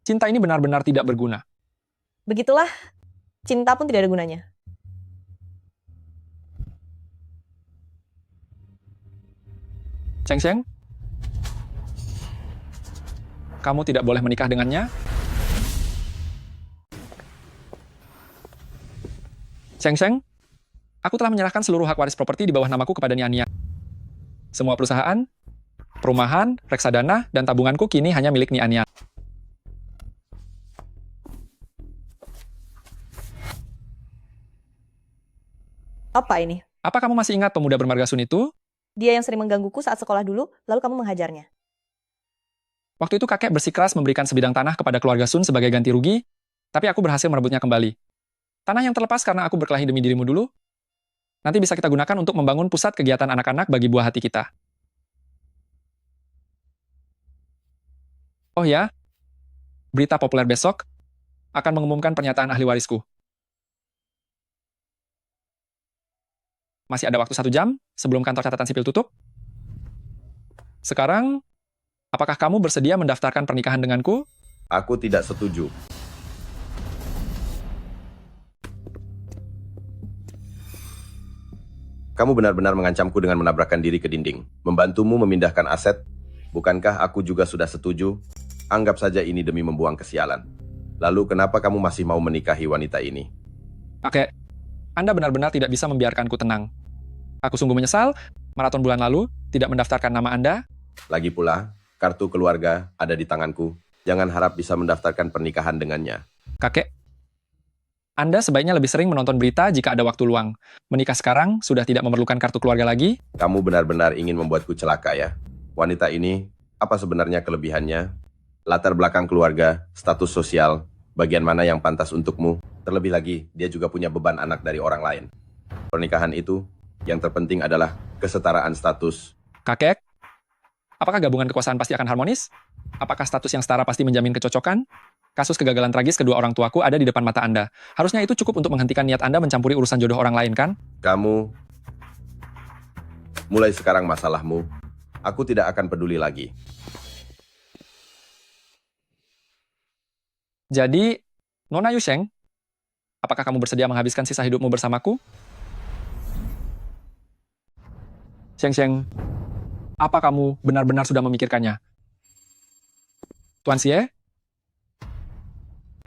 A: Cinta ini benar-benar tidak berguna.
C: Begitulah, cinta pun tidak ada gunanya.
A: Sheng, kamu tidak boleh menikah dengannya. Sheng, aku telah menyerahkan seluruh hak waris properti di bawah namaku kepada Nian-Nian. Semua perusahaan, perumahan, reksadana, dan tabunganku kini hanya milik Nian-Nian.
C: Apa ini?
A: Apa kamu masih ingat pemuda bermarga Sun itu?
C: Dia yang sering menggangguku saat sekolah dulu, lalu kamu menghajarnya.
A: Waktu itu kakek bersikeras memberikan sebidang tanah kepada keluarga Sun sebagai ganti rugi, tapi aku berhasil merebutnya kembali. Tanah yang terlepas karena aku berkelahi demi dirimu dulu, Nanti bisa kita gunakan untuk membangun pusat kegiatan anak-anak bagi buah hati kita. Oh ya, berita populer besok akan mengumumkan pernyataan ahli warisku. Masih ada waktu 1 jam sebelum kantor catatan sipil tutup. Sekarang, apakah kamu bersedia mendaftarkan pernikahan denganku?
T: Aku tidak setuju. Kamu benar-benar mengancamku dengan menabrakkan diri ke dinding, membantumu memindahkan aset. Bukankah aku juga sudah setuju? Anggap saja ini demi membuang kesialan. Lalu kenapa kamu masih mau menikahi wanita ini?
A: Kakek, Anda benar-benar tidak bisa membiarkanku tenang. Aku sungguh menyesal, maraton bulan lalu tidak mendaftarkan nama Anda.
T: Lagi pula, kartu keluarga ada di tanganku. Jangan harap bisa mendaftarkan pernikahan dengannya.
A: Kakek, Anda sebaiknya lebih sering menonton berita jika ada waktu luang. Menikah sekarang sudah tidak memerlukan kartu keluarga lagi.
T: Kamu benar-benar ingin membuatku celaka ya? Wanita ini, apa sebenarnya kelebihannya? Latar belakang keluarga, status sosial, bagian mana yang pantas untukmu? Terlebih lagi, dia juga punya beban anak dari orang lain. Pernikahan itu, yang terpenting adalah kesetaraan status.
A: Kakek, apakah gabungan kekuasaan pasti akan harmonis? Apakah status yang setara pasti menjamin kecocokan? Kasus kegagalan tragis kedua orang tuaku ada di depan mata Anda. Harusnya itu cukup untuk menghentikan niat Anda mencampuri urusan jodoh orang lain, kan?
T: Kamu, mulai sekarang masalahmu. Aku tidak akan peduli lagi.
A: Jadi, Nona Yusheng, apakah kamu bersedia menghabiskan sisa hidupmu bersamaku? Sheng, apa kamu benar-benar sudah memikirkannya? Tuan Xie,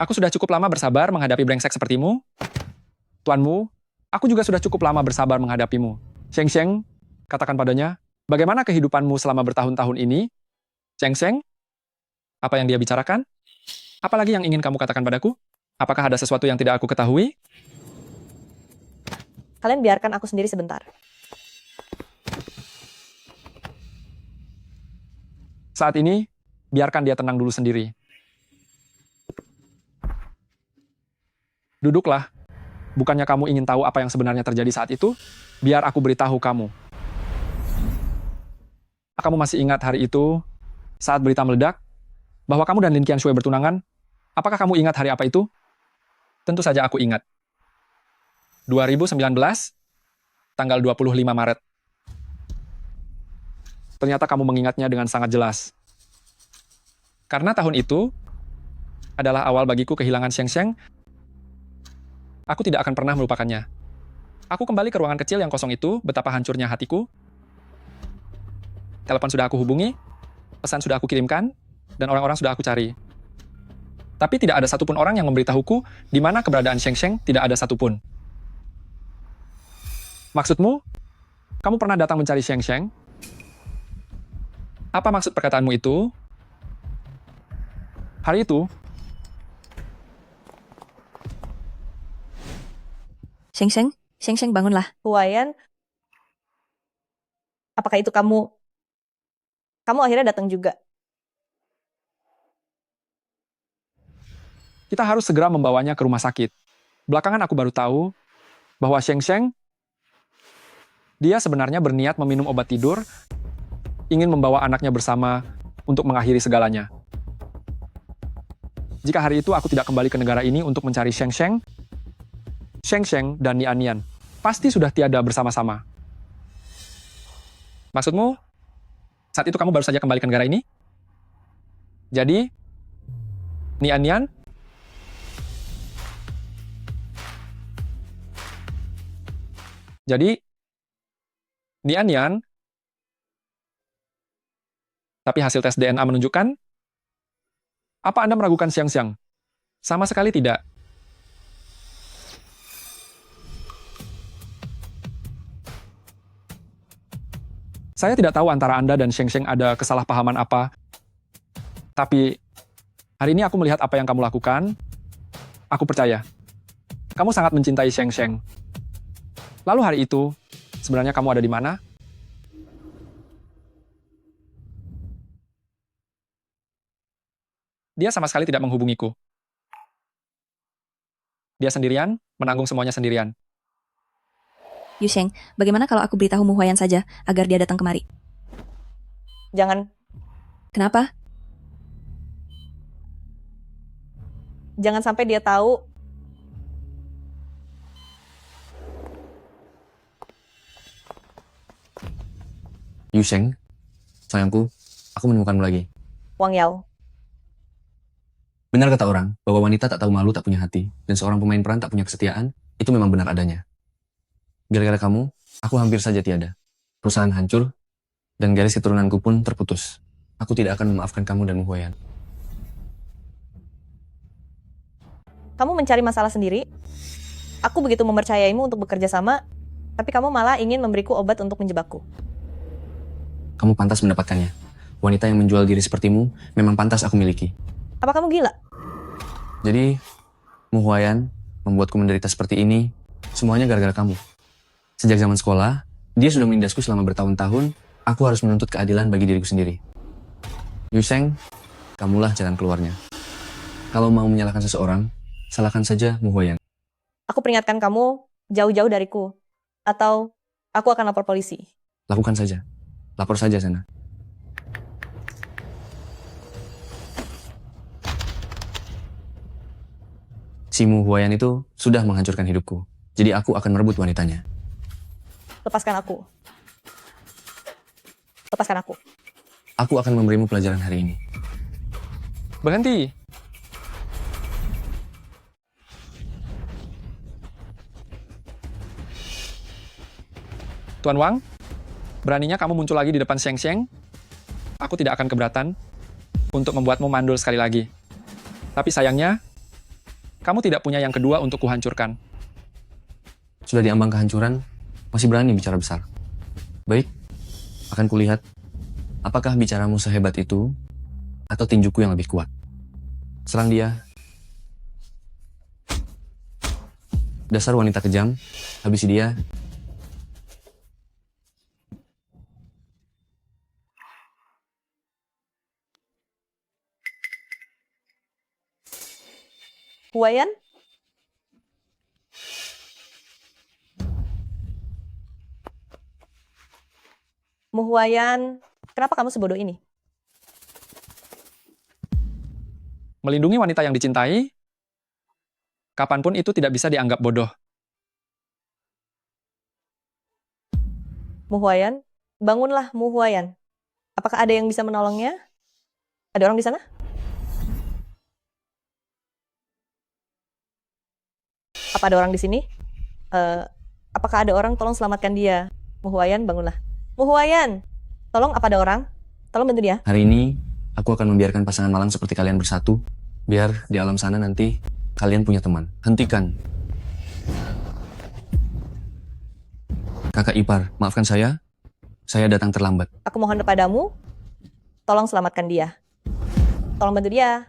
A: aku sudah cukup lama bersabar menghadapi brengsek sepertimu. Tuanmu, aku juga sudah cukup lama bersabar menghadapimu. Sheng, katakan padanya, bagaimana kehidupanmu selama bertahun-tahun ini? Sheng, apa yang dia bicarakan? Apalagi yang ingin kamu katakan padaku? Apakah ada sesuatu yang tidak aku ketahui?
C: Kalian biarkan aku sendiri sebentar.
A: Saat ini, biarkan dia tenang dulu sendiri. Duduklah. Bukannya kamu ingin tahu apa yang sebenarnya terjadi saat itu? Biar aku beritahu kamu. Kamu masih ingat hari itu, saat berita meledak, bahwa kamu dan Lin Qianshui bertunangan? Apakah kamu ingat hari apa itu? Tentu saja aku ingat. 2019, tanggal 25 Maret. Ternyata kamu mengingatnya dengan sangat jelas. Karena tahun itu adalah awal bagiku kehilangan Sheng, aku tidak akan pernah melupakannya. Aku kembali ke ruangan kecil yang kosong itu, betapa hancurnya hatiku. Telepon sudah aku hubungi, pesan sudah aku kirimkan, dan orang-orang sudah aku cari. Tapi tidak ada satupun orang yang memberitahuku di mana keberadaan Sheng, tidak ada satupun. Maksudmu, kamu pernah datang mencari Sheng? Apa maksud perkataanmu itu? Hari itu,
E: Sheng, bangunlah.
C: Huayan, apakah itu kamu? Kamu akhirnya datang juga.
A: kita harus segera membawanya ke rumah sakit. Belakangan aku baru tahu bahwa Sheng, dia sebenarnya berniat meminum obat tidur, ingin membawa anaknya bersama untuk mengakhiri segalanya. Jika hari itu aku tidak kembali ke negara ini untuk mencari Sheng, dan Nian, pasti sudah tiada bersama-sama. Maksudmu, saat itu kamu baru saja kembali ke negara ini? Jadi, Nian, tapi hasil tes DNA menunjukkan, apa Anda meragukan Xiang? Sama sekali tidak. Saya tidak tahu antara Anda dan Sheng ada kesalahpahaman apa. Tapi, hari ini aku melihat apa yang kamu lakukan. Aku percaya. Kamu sangat mencintai Sheng. Lalu hari itu, sebenarnya kamu ada di mana? Dia sama sekali tidak menghubungiku. Dia sendirian, menanggung semuanya sendirian.
E: Yusheng, bagaimana kalau aku beritahu Mu Huayan saja agar dia datang kemari?
C: Jangan.
E: Kenapa?
C: Jangan sampai dia tahu.
K: Yusheng, sayangku, aku menemukanmu lagi.
C: Wang Yao.
K: Benar kata orang, bahwa wanita tak tahu malu tak punya hati, dan seorang pemain peran tak punya kesetiaan, itu memang benar adanya. Gara-gara kamu, aku hampir saja tiada. Perusahaan hancur, dan garis keturunanku pun terputus. Aku tidak akan memaafkan kamu dan Mu Huayan.
C: Kamu mencari masalah sendiri. Aku begitu mempercayaimu untuk bekerja sama, tapi kamu malah ingin memberiku obat untuk menjebakku.
K: Kamu pantas mendapatkannya. Wanita yang menjual diri sepertimu memang pantas aku miliki.
C: Apa kamu gila?
K: Jadi, Mu Huayan membuatku menderita seperti ini, semuanya gara-gara kamu. Sejak zaman sekolah, dia sudah menindasku selama bertahun-tahun, aku harus menuntut keadilan bagi diriku sendiri. Yusheng, kamulah jalan keluarnya. Kalau mau menyalahkan seseorang, salahkan saja Mu Huayan.
C: Aku peringatkan kamu jauh-jauh dariku. Atau aku akan lapor polisi.
K: Lakukan saja. Lapor saja sana. Si Mu Huayan itu sudah menghancurkan hidupku. Jadi aku akan merebut wanitanya.
C: Lepaskan aku. Lepaskan aku.
K: Aku akan memberimu pelajaran hari ini.
A: Berhenti. Tuan Wang, beraninya kamu muncul lagi di depan Sheng Sheng? Aku tidak akan keberatan untuk membuatmu mandul sekali lagi. Tapi sayangnya, kamu tidak punya yang kedua untuk kuhancurkan.
K: Sudah diambang kehancuran, masih berani bicara besar. Baik, akan kulihat apakah bicaramu sehebat itu atau tinjuku yang lebih kuat. Serang dia. Dasar wanita kejam, habisi dia.
C: Huayan? Mu Huayan, kenapa kamu sebodoh ini?
A: Melindungi wanita yang dicintai, kapanpun itu tidak bisa dianggap bodoh.
C: Mu Huayan, bangunlah Mu Huayan. Apakah ada yang bisa menolongnya? Ada orang di sana? Apa ada orang di sini? Apakah ada orang? Tolong selamatkan dia. Mu Huayan, bangunlah. Mu Huayan, tolong, apa ada orang? Tolong bantu dia.
K: Hari ini, aku akan membiarkan pasangan malang seperti kalian bersatu, biar di alam sana nanti kalian punya teman. Hentikan. Kakak ipar, maafkan saya datang terlambat.
C: Aku mohon kepadamu, tolong selamatkan dia. Tolong bantu dia.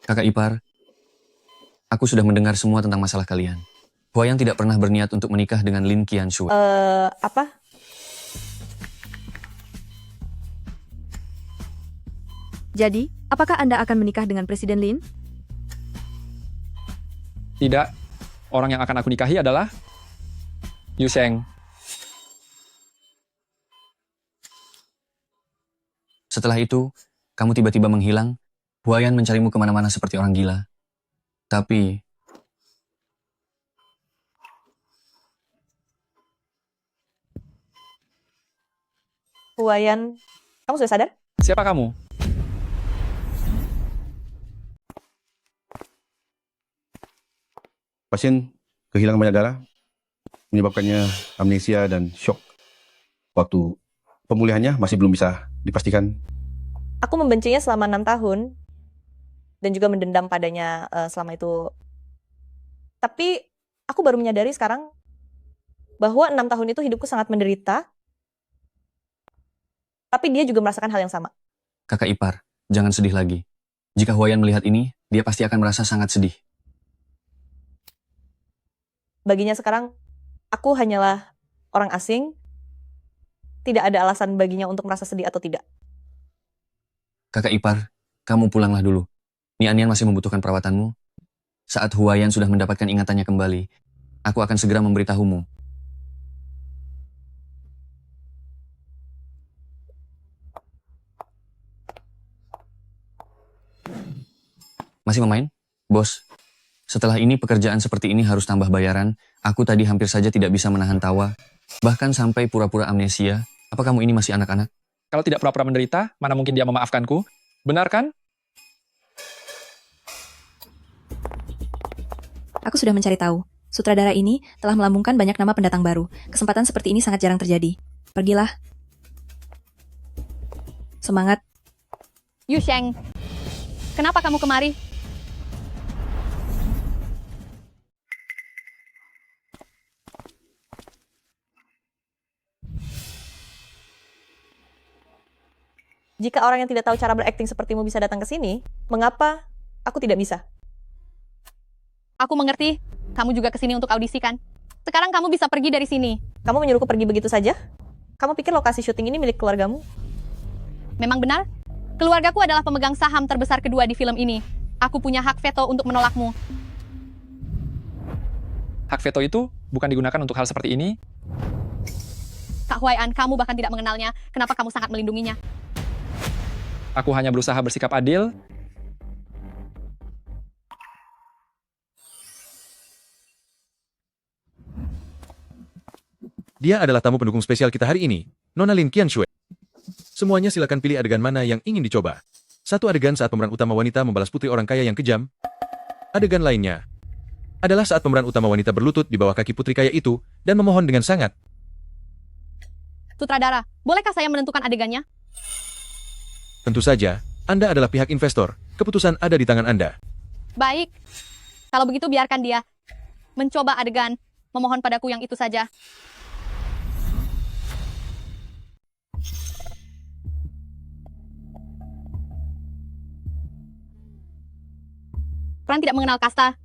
K: Kakak ipar, aku sudah mendengar semua tentang masalah kalian. Huayan tidak pernah berniat untuk menikah dengan Lin Qianshu.
C: Apa?
H: Jadi, apakah Anda akan menikah dengan Presiden Lin?
A: Tidak. Orang yang akan aku nikahi adalah Yusheng.
K: Setelah itu, kamu tiba-tiba menghilang. Huayan mencarimu kemana-mana seperti orang gila. Tapi,
C: Huayan, kamu sudah sadar?
A: Siapa kamu?
N: Pasien kehilangan banyak darah, menyebabkannya amnesia dan shock. Waktu pemulihannya masih belum bisa dipastikan.
C: Aku membencinya selama 6 tahun dan juga mendendam padanya selama itu. Tapi aku baru menyadari sekarang bahwa 6 tahun itu hidupku sangat menderita. Tapi dia juga merasakan hal yang sama.
K: kakak ipar, jangan sedih lagi. Jika Huayan melihat ini, dia pasti akan merasa sangat sedih.
C: Baginya sekarang, aku hanyalah orang asing. Tidak ada alasan baginya untuk merasa sedih atau tidak.
K: Kakak ipar, kamu pulanglah dulu. Nian Nian masih membutuhkan perawatanmu. Saat Huayan sudah mendapatkan ingatannya kembali, aku akan segera memberitahumu. Masih memain? Bos, setelah ini pekerjaan seperti ini harus tambah bayaran. Aku tadi hampir saja tidak bisa menahan tawa, bahkan sampai pura-pura amnesia. Apa kamu ini masih anak-anak?
A: Kalau tidak pura-pura menderita, mana mungkin dia memaafkanku? Benar kan?
E: Aku sudah mencari tahu. Sutradara ini telah melambungkan banyak nama pendatang baru. Kesempatan seperti ini sangat jarang terjadi. Pergilah. Semangat.
L: Yu Sheng, kenapa kamu kemari?
C: Jika orang yang tidak tahu cara berakting sepertimu bisa datang ke sini, mengapa aku tidak bisa?
L: Aku mengerti. Kamu juga kesini untuk audisi kan? Sekarang kamu bisa pergi dari sini.
C: Kamu menyuruhku pergi begitu saja? Kamu pikir lokasi syuting ini milik keluargamu?
L: Memang benar? Keluargaku adalah pemegang saham terbesar kedua di film ini. Aku punya hak veto untuk menolakmu.
A: Hak veto itu bukan digunakan untuk hal seperti ini.
L: Kak Huaian, kamu bahkan tidak mengenalnya. Kenapa kamu sangat melindunginya?
A: Aku hanya berusaha bersikap adil.
J: Dia adalah tamu pendukung spesial kita hari ini, Nona Lin Qianshui. Semuanya silakan pilih adegan mana yang ingin dicoba. Satu adegan saat pemeran utama wanita membalas putri orang kaya yang kejam. Adegan lainnya adalah saat pemeran utama wanita berlutut di bawah kaki putri kaya itu dan memohon dengan sangat.
L: Sutradara, bolehkah saya menentukan adegannya?
J: Tentu saja, Anda adalah pihak investor. Keputusan ada di tangan Anda.
L: Baik. Kalau begitu biarkan dia mencoba adegan memohon padaku yang itu saja. Kalian tidak mengenal kasta.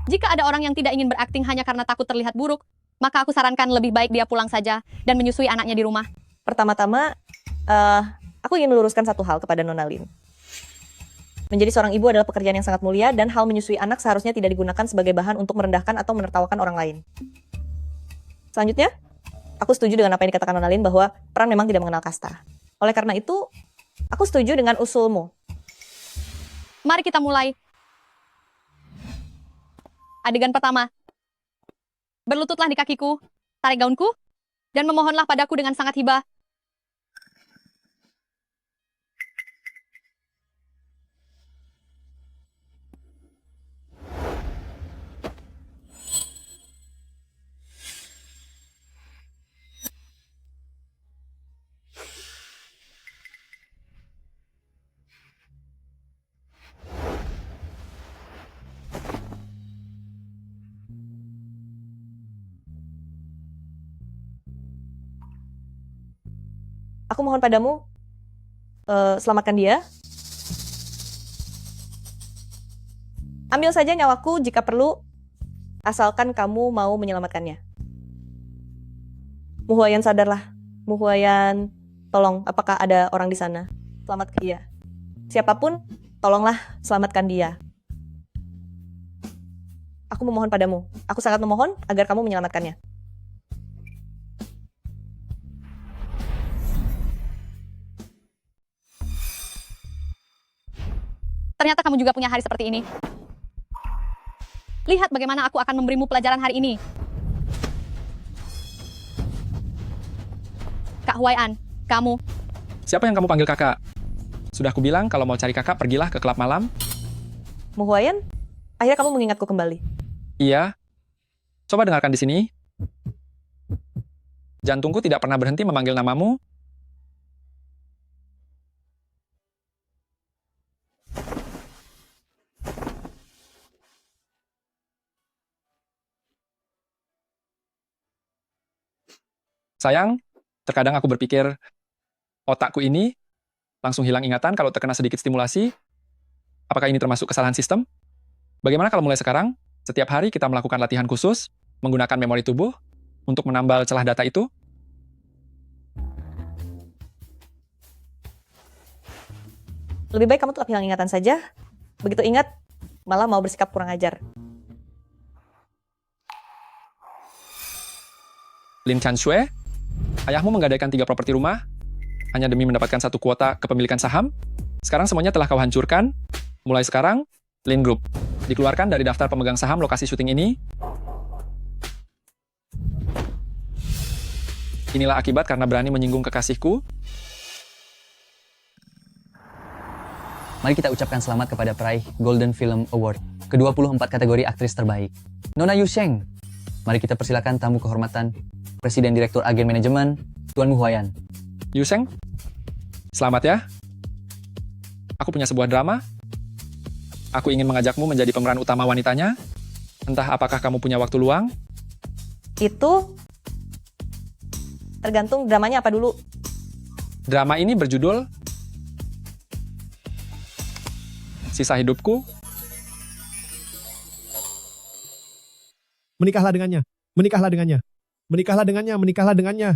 L: Jika ada orang yang tidak ingin berakting hanya karena takut terlihat buruk, maka aku sarankan lebih baik dia pulang saja dan menyusui anaknya di rumah.
C: Pertama-tama, aku ingin meluruskan satu hal kepada Nona Lin. Menjadi seorang ibu adalah pekerjaan yang sangat mulia dan hal menyusui anak seharusnya tidak digunakan sebagai bahan untuk merendahkan atau menertawakan orang lain. Selanjutnya, aku setuju dengan apa yang dikatakan Nona Lin bahwa peran memang tidak mengenal kasta. Oleh karena itu, aku setuju dengan usulmu.
L: Mari kita mulai. Adegan pertama. Berlututlah di kakiku, tarik gaunku, dan memohonlah padaku dengan sangat hibah.
C: Aku mohon padamu, selamatkan dia. Ambil saja nyawaku jika perlu, asalkan kamu mau menyelamatkannya. Mu Huayan, sadarlah. Mu Huayan, tolong, apakah ada orang di sana? Selamatkan dia. Siapapun, tolonglah selamatkan dia. Aku memohon padamu. Aku sangat memohon agar kamu menyelamatkannya.
L: Ternyata kamu juga punya hari seperti ini. Lihat bagaimana aku akan memberimu pelajaran hari ini. Kak Huaian, kamu.
A: Siapa yang kamu panggil kakak? Sudah aku bilang kalau mau cari kakak, pergilah ke klub malam.
C: Mu Huayan, akhirnya kamu mengingatku kembali.
A: Iya. Coba dengarkan di sini. Jantungku tidak pernah berhenti memanggil namamu. Sayang, terkadang aku berpikir, otakku ini langsung hilang ingatan kalau terkena sedikit stimulasi. Apakah ini termasuk kesalahan sistem? Bagaimana kalau mulai sekarang, setiap hari kita melakukan latihan khusus, menggunakan memori tubuh, untuk menambal celah data itu?
C: Lebih baik kamu tetap hilang ingatan saja. Begitu ingat, malah mau bersikap kurang ajar.
A: Lin Chanshue, ayahmu menggadaikan 3 properti rumah hanya demi mendapatkan 1 kuota kepemilikan saham. Sekarang semuanya telah kau hancurkan. Mulai sekarang, Lin Group dikeluarkan dari daftar pemegang saham lokasi syuting ini. Inilah akibat karena berani menyinggung kekasihku.
K: Mari kita ucapkan selamat kepada peraih Golden Film Award ke-24 kategori aktris terbaik, Nona Yu Sheng. Mari kita persilakan tamu kehormatan, Presiden Direktur Agen Manajemen, Tuan Mu Huayan.
A: Yu Sheng, selamat ya. Aku punya sebuah drama. Aku ingin mengajakmu menjadi pemeran utama wanitanya. Entah apakah kamu punya waktu luang?
C: Itu tergantung dramanya apa dulu.
A: Drama ini berjudul Sisa Hidupku.
M: Menikahlah dengannya. Menikahlah dengannya. Menikahlah dengannya. Menikahlah dengannya.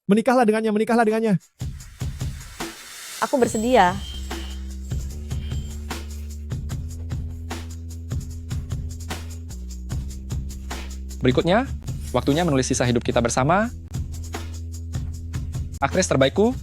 M: Menikahlah dengannya. Menikahlah dengannya.
C: Aku bersedia.
A: Berikutnya, waktunya menulis sisa hidup kita bersama. Aktris terbaikku,